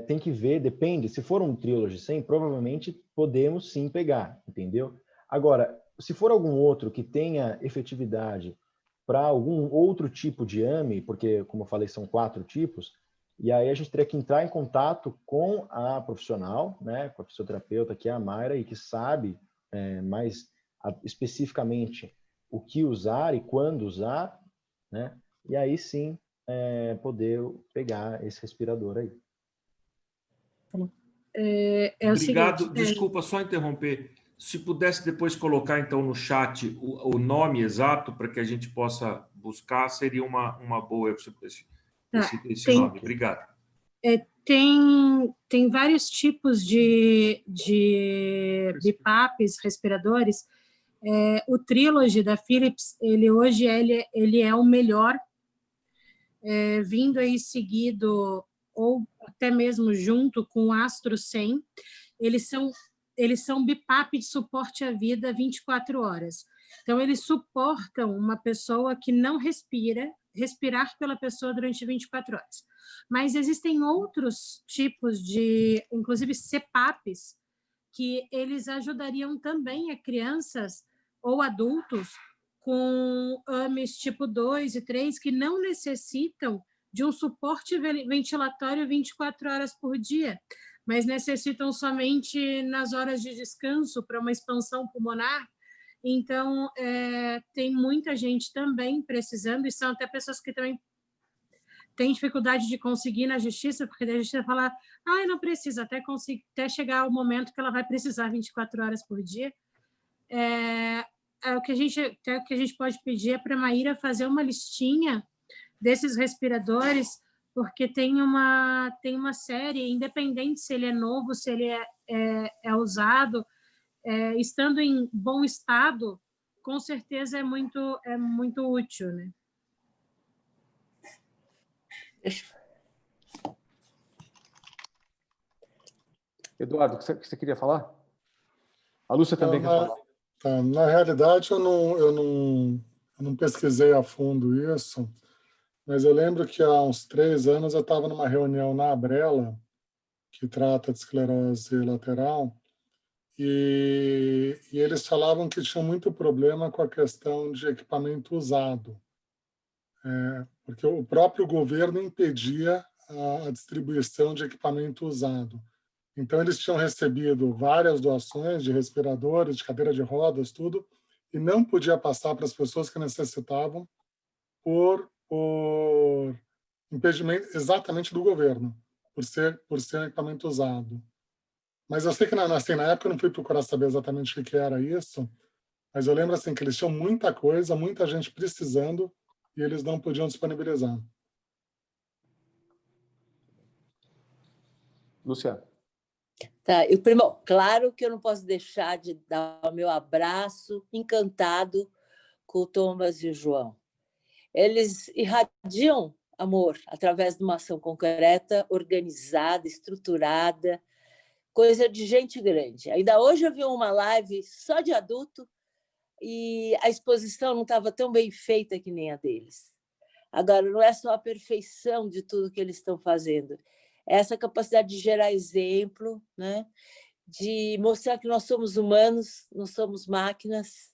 tem que ver, depende, se for um Trilogy 100, provavelmente podemos sim pegar, entendeu? Agora, se for algum outro que tenha efetividade para algum outro tipo de AME, porque, como eu falei, são 4 tipos, e aí a gente teria que entrar em contato com a profissional, né, com a fisioterapeuta, que é a Mayra, e que sabe mais especificamente o que usar e quando usar, né, e aí sim poder pegar esse respirador aí. Obrigado. Seguinte, Desculpa, só interromper. Se pudesse depois colocar, então, no chat o nome exato para que a gente possa buscar, seria uma boa esse nome. Obrigado. Tem vários tipos de BIPAPs, respiradores. O Trilogy da Philips, hoje ele é o melhor, vindo aí seguido, ou até mesmo junto com o Astro 100. Eles são BIPAP de suporte à vida 24 horas. Então, eles suportam uma pessoa que não respirar pela pessoa durante 24 horas. Mas existem outros tipos inclusive CPAPs, que eles ajudariam também a crianças ou adultos com AMEs tipo 2 e 3 que não necessitam de um suporte ventilatório 24 horas por dia, mas necessitam somente nas horas de descanso para uma expansão pulmonar. Então, tem muita gente também precisando, e são até pessoas que também têm dificuldade de conseguir na justiça, porque a justiça fala, não precisa, até chegar o momento que ela vai precisar 24 horas por dia. O que a gente pode pedir é para a Maíra fazer uma listinha desses respiradores, porque tem uma série, independente se ele é novo, se ele é usado, estando em bom estado, com certeza é muito útil, né? Eduardo, o que você queria falar? A Lúcia também quer falar. Na realidade, eu não pesquisei a fundo isso, mas eu lembro que há uns 3 anos eu estava numa reunião na Abrela, que trata de esclerose lateral, e eles falavam que tinham muito problema com a questão de equipamento usado, porque o próprio governo impedia a distribuição de equipamento usado. Então, eles tinham recebido várias doações de respiradores, de cadeira de rodas, tudo, e não podia passar para as pessoas que necessitavam por impedimento exatamente do governo, por ser um equipamento usado. Mas eu sei que, na época, eu não fui procurar saber exatamente o que era isso, mas eu lembro assim, que eles tinham muita coisa, muita gente precisando, e eles não podiam disponibilizar. Luciano. Tá, claro que eu não posso deixar de dar o meu abraço encantado com o Thomas e o João. Eles irradiam amor através de uma ação concreta, organizada, estruturada, coisa de gente grande. Ainda hoje eu vi uma live só de adulto e a exposição não estava tão bem feita que nem a deles. Agora, não é só a perfeição de tudo que eles estão fazendo, é essa capacidade de gerar exemplo, né? De mostrar que nós somos humanos, não somos máquinas,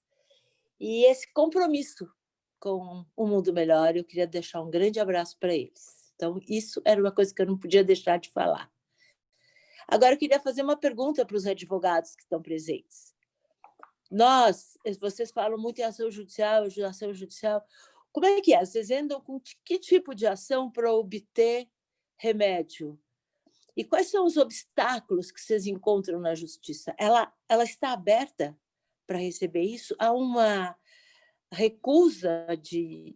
e esse compromisso com um mundo melhor, eu queria deixar um grande abraço para eles. Então, isso era uma coisa que eu não podia deixar de falar. Agora, eu queria fazer uma pergunta para os advogados que estão presentes. Vocês falam muito em ação judicial, como é que é? Vocês andam com que tipo de ação para obter remédio? E quais são os obstáculos que vocês encontram na justiça? Ela está aberta para receber isso? Há uma recusa de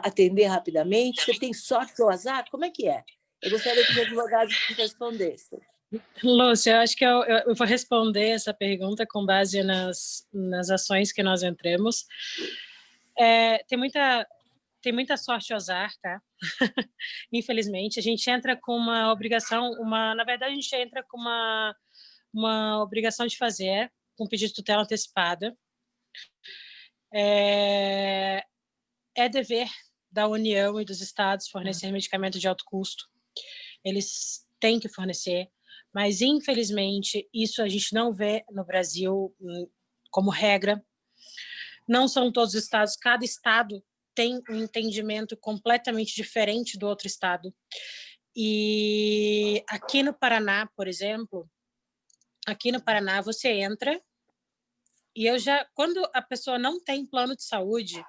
atender rapidamente? Você tem sorte ou azar? Como é que é? Eu gostaria que os advogados respondessem. Lúcia, eu acho que eu vou responder essa pergunta com base nas ações que nós entramos. Tem muita sorte ou azar, tá? Infelizmente, a gente entra com uma obrigação, na verdade, a gente entra com uma obrigação de fazer, com um pedido de tutela antecipada. É dever da União e dos estados fornecer medicamento de alto custo. Eles têm que fornecer, mas, infelizmente, isso a gente não vê no Brasil como regra. Não são todos os estados, cada estado tem um entendimento completamente diferente do outro estado. E aqui no Paraná, por exemplo, você entra e quando a pessoa não tem plano de saúde,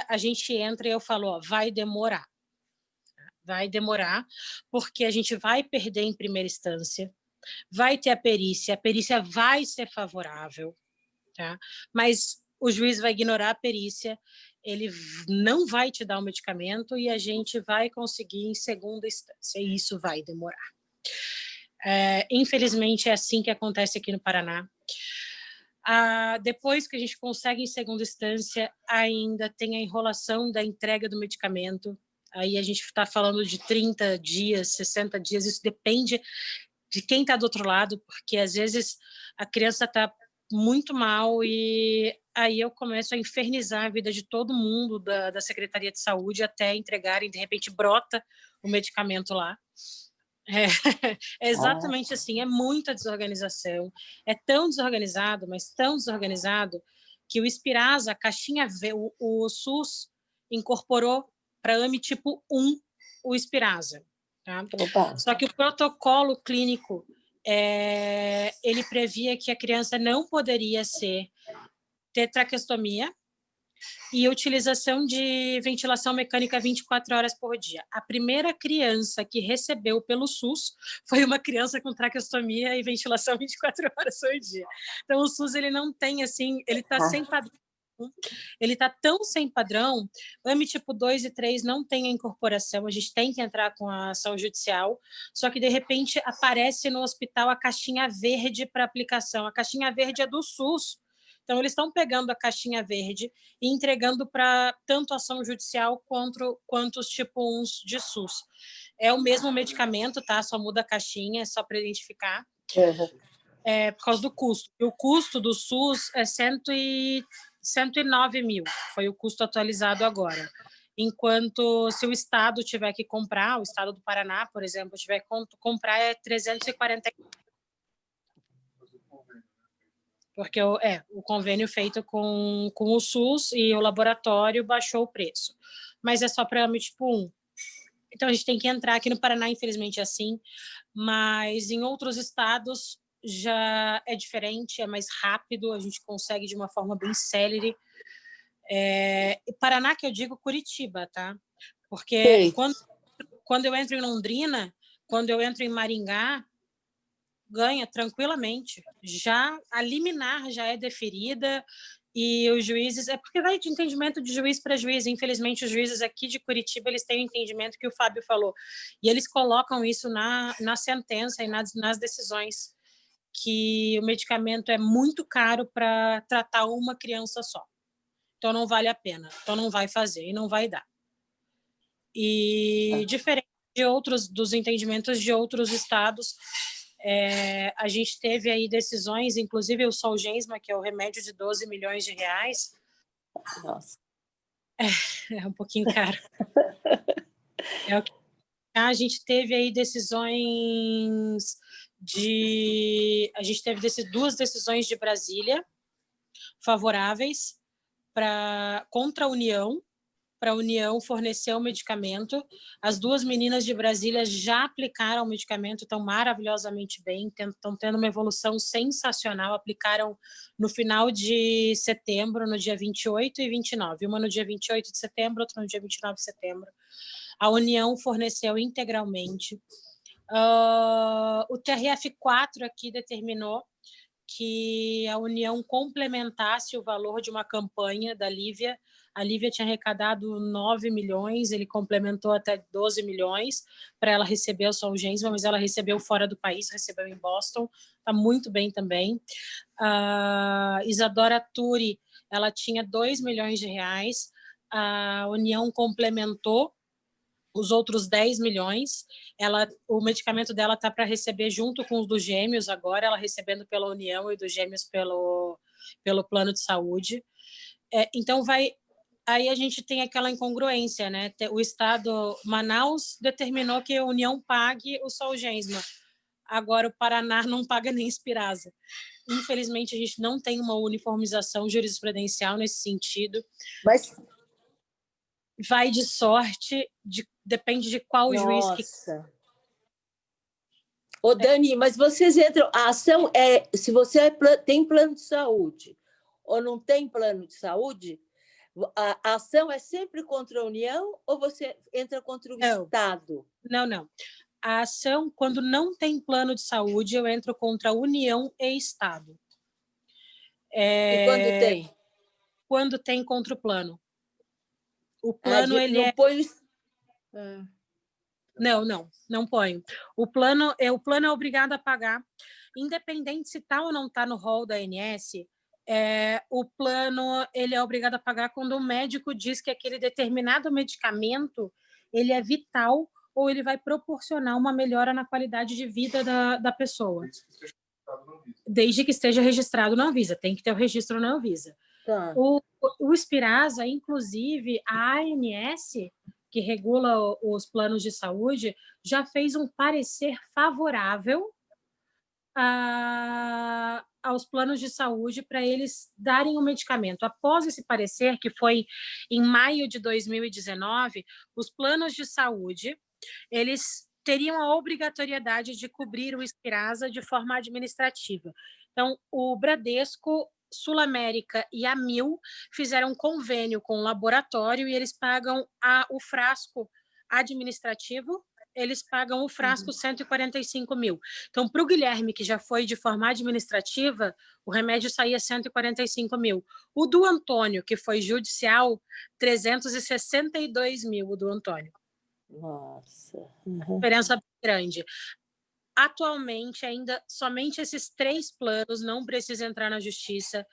a gente entra e eu falo, vai demorar, porque a gente vai perder em primeira instância, vai ter a perícia vai ser favorável, tá? Mas o juiz vai ignorar a perícia, ele não vai te dar o medicamento e a gente vai conseguir em segunda instância, e isso vai demorar. Infelizmente, é assim que acontece aqui no Paraná. Depois que a gente consegue em segunda instância, ainda tem a enrolação da entrega do medicamento. Aí a gente está falando de 30 dias, 60 dias, isso depende de quem está do outro lado, porque às vezes a criança está muito mal e aí eu começo a infernizar a vida de todo mundo da Secretaria de Saúde até entregarem, de repente brota o medicamento lá. É exatamente assim, é muita desorganização. É tão desorganizado, mas tão desorganizado, que o Inspirasa, a caixinha V, o SUS incorporou para AME tipo 1 o Inspirasa. Tá? Só que o protocolo clínico ele previa que a criança não poderia ter traqueostomia e utilização de ventilação mecânica 24 horas por dia. A primeira criança que recebeu pelo SUS foi uma criança com traqueostomia e ventilação 24 horas por dia. Então, o SUS ele não tem, assim, ele está sem padrão. Ele está tão sem padrão, AME tipo 2 e 3 não tem a incorporação, a gente tem que entrar com a ação judicial, só que, de repente, aparece no hospital a caixinha verde para aplicação. A caixinha verde é do SUS. Então, eles estão pegando a caixinha verde e entregando para tanto a ação judicial quanto os tipo 1 de SUS. É o mesmo medicamento, tá? Só muda a caixinha, só para identificar. Por causa do custo. E o custo do SUS é 109 mil, foi o custo atualizado agora. Enquanto, se o Estado tiver que comprar, o Estado do Paraná, por exemplo, tiver que comprar, é 340. Porque o convênio feito com o SUS e o laboratório baixou o preço. Mas é só para AME tipo 1. Então, a gente tem que entrar aqui no Paraná, infelizmente, é assim, mas em outros estados já é diferente, é mais rápido, a gente consegue de uma forma bem célere. Paraná, que eu digo Curitiba, tá? Porque quando eu entro em Londrina, quando eu entro em Maringá, ganha tranquilamente. Já a liminar já é deferida e os juízes... É porque vai de entendimento de juiz para juiz. Infelizmente, os juízes aqui de Curitiba, eles têm o entendimento que o Fábio falou. E eles colocam isso na sentença e nas decisões, que o medicamento é muito caro para tratar uma criança só. Então, não vale a pena. Então, não vai fazer e não vai dar. E diferente dos entendimentos de outros estados, a gente teve aí decisões, inclusive o Zolgensma, que é o remédio de 12 milhões de reais. Nossa. É um pouquinho caro. A gente teve aí decisões a gente teve duas decisões de Brasília favoráveis contra a União, para a União fornecer o medicamento. As duas meninas de Brasília já aplicaram o medicamento, estão maravilhosamente bem, estão tendo uma evolução sensacional, aplicaram no final de setembro, no dia 28 e 29, uma no dia 28 de setembro, outra no dia 29 de setembro. A União forneceu integralmente. O TRF4 aqui determinou que a União complementasse o valor de uma campanha da Lívia. A Lívia tinha arrecadado 9 milhões, ele complementou até 12 milhões para ela receber o Zolgensma, mas ela recebeu fora do país, recebeu em Boston, está muito bem também. A Isadora Turi, ela tinha 2 milhões de reais, a União complementou os outros 10 milhões, o medicamento dela está para receber junto com os dos gêmeos agora, ela recebendo pela União e dos gêmeos pelo plano de saúde. Então, aí a gente tem aquela incongruência, né? O Estado, Manaus, determinou que a União pague o Zolgensma, agora o Paraná não paga nem Inspirasa. Infelizmente, a gente não tem uma uniformização jurisprudencial nesse sentido. Mas... vai de sorte, depende de qual juiz que... Ô, Dani, mas vocês entram... A ação se você tem plano de saúde ou não tem plano de saúde, a ação é sempre contra a União ou você entra contra o Estado? Não. A ação, quando não tem plano de saúde, eu entro contra a União e Estado. E quando tem? Quando tem contra o plano. O plano, ele não põe... Não põe. O plano é obrigado a pagar, independente se está ou não está no rol da ANS, o plano ele é obrigado a pagar quando o médico diz que aquele determinado medicamento ele é vital ou ele vai proporcionar uma melhora na qualidade de vida da pessoa. Desde que esteja registrado na Anvisa. Tem que ter o registro na Anvisa. Tá. O Inspirasa, inclusive, a ANS que regula os planos de saúde, já fez um parecer favorável aos planos de saúde para eles darem o medicamento. Após esse parecer, que foi em maio de 2019, os planos de saúde, eles teriam a obrigatoriedade de cobrir o Spinraza de forma administrativa. Então, o Bradesco, Sul América e a Mil fizeram um convênio com o laboratório e eles pagam o frasco administrativo, eles pagam o frasco 145 mil. Então, para o Guilherme, que já foi de forma administrativa, o remédio saía 145 mil. O do Antônio, que foi judicial, 362 mil, o do Antônio. Nossa. Diferença grande. Atualmente, ainda somente esses 3 planos não precisam entrar na justiça.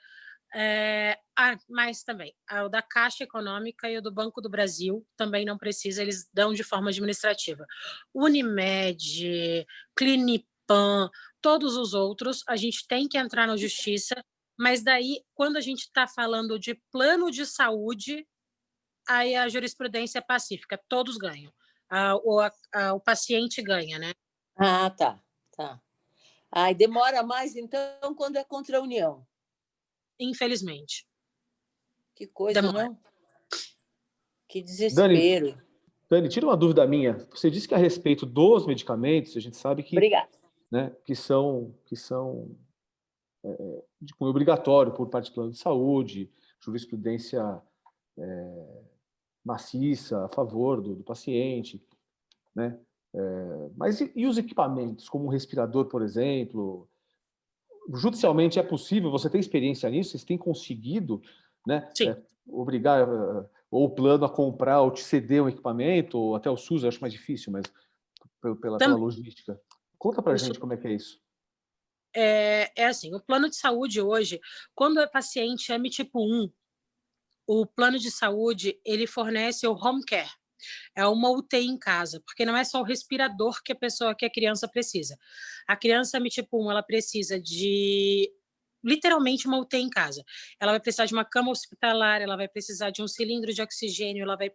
Mas também, o da Caixa Econômica e o do Banco do Brasil também não precisa, eles dão de forma administrativa. Unimed, Clinipan, todos os outros, a gente tem que entrar na justiça, mas daí, quando a gente está falando de plano de saúde, aí a jurisprudência é pacífica, todos ganham. O paciente ganha, né? Tá. E demora mais, então, quando é contra a União? Infelizmente. Que coisa, demora. Não? Que desespero. Dani, tira uma dúvida minha. Você disse que a respeito dos medicamentos, a gente sabe que, Obrigada. né, que são de cunho obrigatório por parte do plano de saúde, jurisprudência maciça a favor do paciente, né? Mas e os equipamentos, como um respirador, por exemplo? Judicialmente é possível? Você tem experiência nisso? Vocês têm conseguido, né, obrigar ou o plano a comprar ou te ceder um equipamento, ou até o SUS, eu acho mais difícil, mas pela logística. Conta para a gente como é que é isso. É assim, o plano de saúde hoje, quando é paciente M tipo 1, o plano de saúde, ele fornece o home care. É uma UTI em casa, porque não é só o respirador que a criança precisa. A criança M tipo 1, ela precisa de literalmente uma UTI em casa. Ela vai precisar de uma cama hospitalar, ela vai precisar de um cilindro de oxigênio, ela vai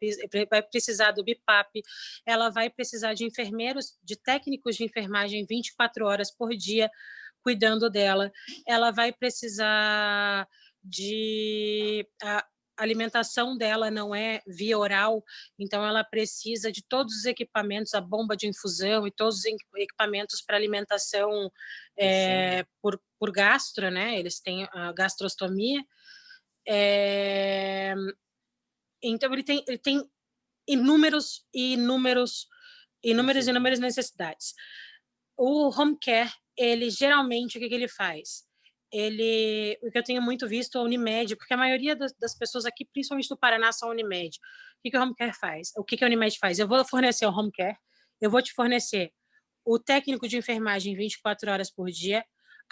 precisar do BIPAP, ela vai precisar de enfermeiros, de técnicos de enfermagem 24 horas por dia cuidando dela. Ela vai precisar de... A alimentação dela não é via oral, então ela precisa de todos os equipamentos, a bomba de infusão e todos os equipamentos para alimentação por gastro, né? Eles têm a gastrostomia. Então, ele tem inúmeras necessidades. O home care, ele geralmente, o que ele faz? O que eu tenho muito visto é a Unimed, porque a maioria das pessoas aqui, principalmente do Paraná, são Unimed. O que o home care faz? O que a Unimed faz? Eu vou fornecer o home care, eu vou te fornecer o técnico de enfermagem 24 horas por dia,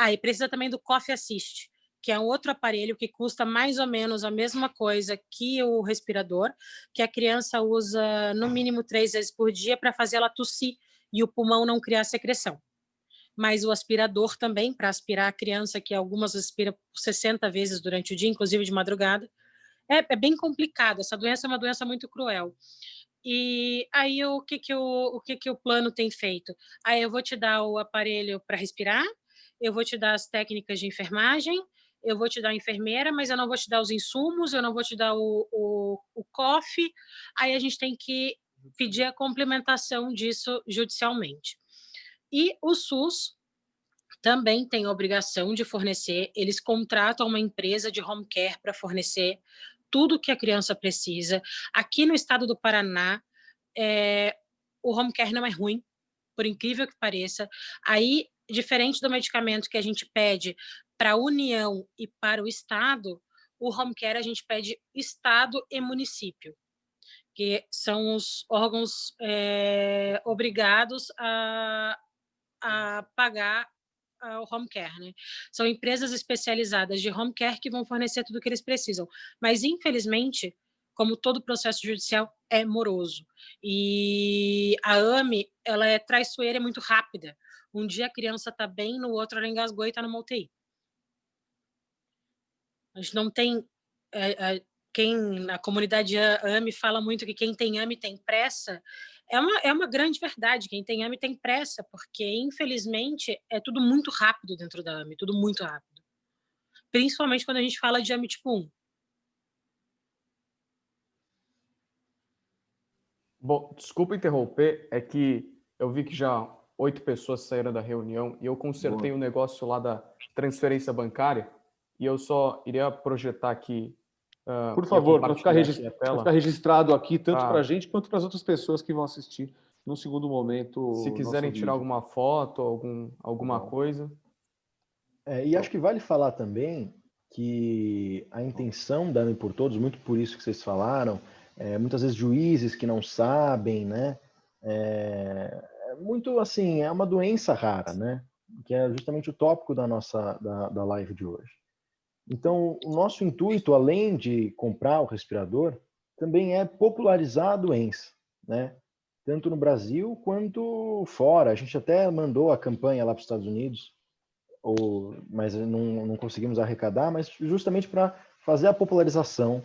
e precisa também do Coffee Assist, que é um outro aparelho que custa mais ou menos a mesma coisa que o respirador, que a criança usa no mínimo 3 vezes por dia para fazer ela tossir e o pulmão não criar secreção. Mas o aspirador também, para aspirar a criança, que algumas aspiram 60 vezes durante o dia, inclusive de madrugada. É bem complicado, essa doença é uma doença muito cruel. E aí o que o plano tem feito? Aí eu vou te dar o aparelho para respirar, eu vou te dar as técnicas de enfermagem, eu vou te dar a enfermeira, mas eu não vou te dar os insumos, eu não vou te dar o coffee. Aí a gente tem que pedir a complementação disso judicialmente. E o SUS também tem a obrigação de fornecer, eles contratam uma empresa de home care para fornecer tudo que a criança precisa. Aqui no estado do Paraná, o home care não é ruim, por incrível que pareça. Aí, diferente do medicamento que a gente pede para a União e para o estado, o home care a gente pede estado e município, que são os órgãos obrigados a pagar o home care, né? São empresas especializadas de home care que vão fornecer tudo o que eles precisam. Mas, infelizmente, como todo processo judicial, é moroso. E a AME, ela é traiçoeira, é muito rápida. Um dia a criança está bem, no outro ela engasgou e está numa UTI. A gente não tem... na comunidade AME fala muito que quem tem AME tem pressa. É uma grande verdade, quem tem AME tem pressa, porque, infelizmente, é tudo muito rápido dentro da AME, tudo muito rápido. Principalmente quando a gente fala de AME tipo 1. Bom, desculpa interromper, é que eu vi que já 8 pessoas saíram da reunião e eu consertei o negócio lá da transferência bancária e eu só iria projetar aqui. Por favor, para ficar registrado aqui, tanto para a gente quanto para as outras pessoas que vão assistir num segundo momento. Se quiserem tirar alguma foto, alguma coisa. E acho que vale falar também que a intenção da AME por Todos, muito por isso que vocês falaram, muitas vezes juízes que não sabem, né? Muito assim, é uma doença rara, né? Que é justamente o tópico da nossa da live de hoje. Então, o nosso intuito, além de comprar o respirador, também é popularizar a doença, né? Tanto no Brasil quanto fora. A gente até mandou a campanha lá para os Estados Unidos, mas não conseguimos arrecadar, mas justamente para fazer a popularização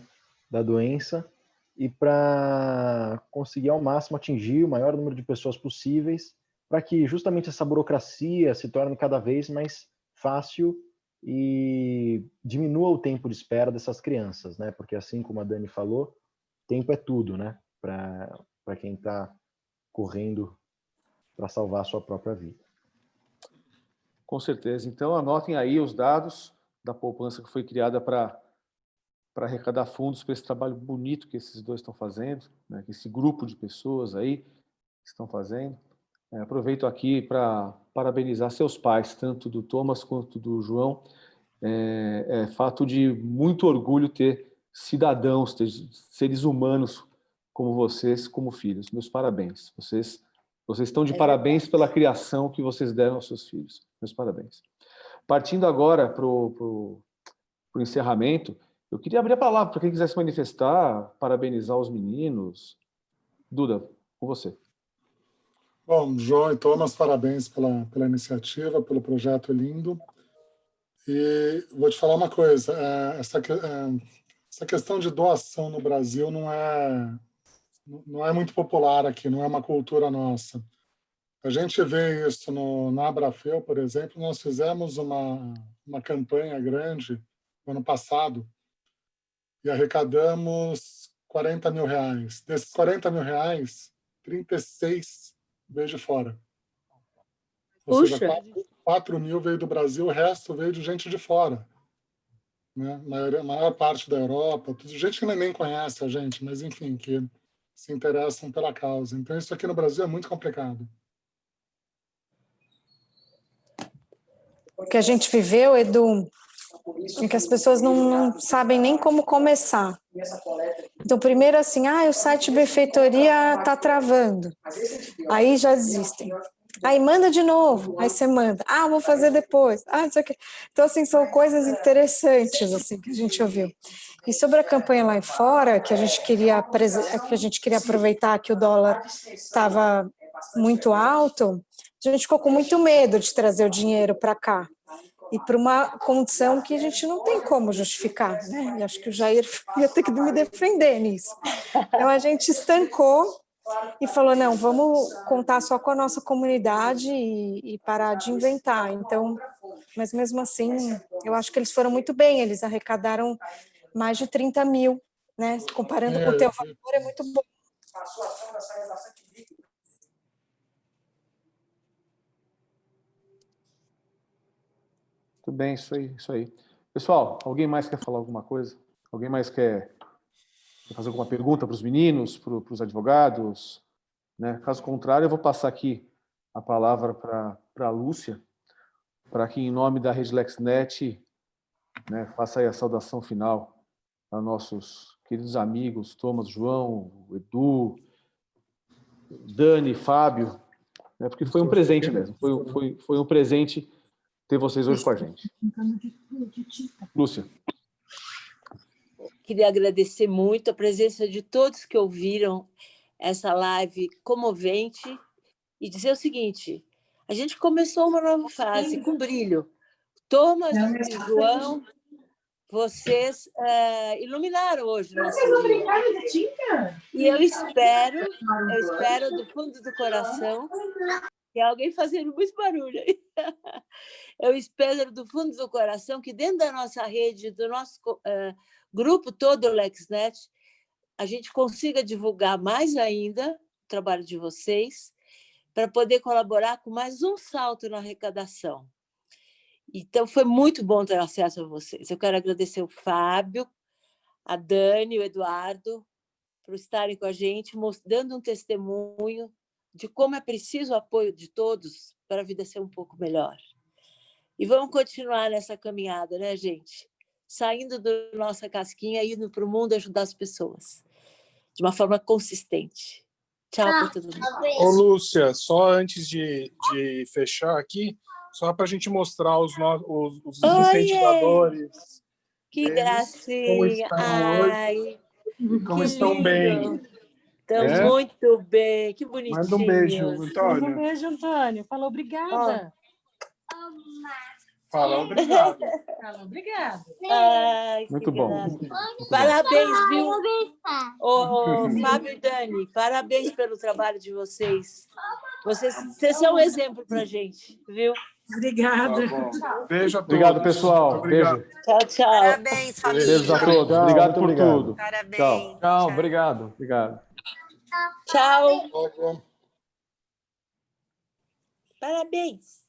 da doença e para conseguir ao máximo atingir o maior número de pessoas possíveis, para que justamente essa burocracia se torne cada vez mais fácil e diminua o tempo de espera dessas crianças, né? Porque assim como a Dani falou, tempo é tudo, né? Para quem está correndo para salvar a sua própria vida. Com certeza. Então, anotem aí os dados da poupança que foi criada para arrecadar fundos para esse trabalho bonito que esses dois estão fazendo, né? Que esse grupo de pessoas aí estão fazendo. Aproveito aqui para parabenizar seus pais, tanto do Thomas quanto do João. É fato de muito orgulho ter cidadãos, ter seres humanos como vocês, como filhos. Meus parabéns. Vocês estão de parabéns pela criação que vocês deram aos seus filhos. Meus parabéns. Partindo agora para o encerramento, eu queria abrir a palavra para quem quiser se manifestar, parabenizar os meninos. Duda, com você. Bom, João e Thomas, parabéns pela iniciativa, pelo projeto lindo. E vou te falar uma coisa, essa questão de doação no Brasil não é muito popular aqui, não é uma cultura nossa. A gente vê isso na Abrafeu, por exemplo, nós fizemos uma campanha grande no ano passado e arrecadamos R$40 mil. Desses R$40 mil, 36 veio de fora. Ou seja, 4 mil veio do Brasil, o resto veio de gente de fora. Né? A maior parte da Europa, gente que nem conhece a gente, mas enfim, que se interessam pela causa. Então isso aqui no Brasil é muito complicado. O que a gente viveu, Edu, é que as pessoas não sabem nem como começar. Então, primeiro assim, o site benfeitoria está travando. Aí já desistem. Aí manda de novo, aí você manda. Vou fazer depois. Não sei o quê. Então, assim, são coisas interessantes assim, que a gente ouviu. E sobre a campanha lá fora, que a gente queria aproveitar que o dólar estava muito alto, a gente ficou com muito medo de trazer o dinheiro para cá. E para uma condição que a gente não tem como justificar, né? E acho que o Jair ia ter que me defender nisso. Então, a gente estancou e falou, não, vamos contar só com a nossa comunidade e parar de inventar. Então, mas mesmo assim, eu acho que eles foram muito bem, eles arrecadaram mais de 30 mil, né? Comparando com o teu valor, é muito bom. Tudo bem, isso aí. Pessoal, alguém mais quer falar alguma coisa? Alguém mais quer fazer alguma pergunta para os meninos, para os advogados? Né? Caso contrário, eu vou passar aqui a palavra para a Lúcia, para que, em nome da Rede LexNet, né, faça aí a saudação final a nossos queridos amigos, Thomas, João, Edu, Dani, Fábio, né, porque foi um presente mesmo, foi um presente ter vocês hoje com a gente. Lúcia. Queria agradecer muito a presença de todos que ouviram essa live comovente e dizer o seguinte, a gente começou uma nova fase com brilho. Thomas e João vocês iluminaram hoje o nosso dia. E eu espero do fundo do coração, que alguém fazendo muito barulho aí. Eu espero do fundo do coração que dentro da nossa rede, do nosso grupo todo, o LexNet, a gente consiga divulgar mais ainda o trabalho de vocês, para poder colaborar com mais um salto na arrecadação. Então, foi muito bom ter acesso a vocês. Eu quero agradecer o Fábio, a Dani, o Eduardo, por estarem com a gente, dando um testemunho de como é preciso o apoio de todos para a vida ser um pouco melhor. E vamos continuar nessa caminhada, né, gente? Saindo da nossa casquinha e indo para o mundo ajudar as pessoas, de uma forma consistente. Tchau para todo mundo. Ô, Lúcia, só antes de fechar aqui, só para a gente mostrar os incentivadores. Que gracinha! Ai, como estão bem. Estão muito bem, que bonitinho. Manda um beijo, Antônio. Manda um beijo, Antônio. Fala obrigada. Fala obrigado. Fala obrigada. Ai, muito bom. Parabéns, viu? Ô, Fábio e Dani, parabéns pelo trabalho de vocês. Vocês são um exemplo para a gente, viu? Obrigada. Tá, beijo a todos. Obrigado, pessoal. Obrigado. Beijo. Tchau, tchau. Parabéns, família. Beijos a todos. Obrigado por tudo. Parabéns. Tchau. Tchau, obrigado. Obrigado. Tchau. Parabéns.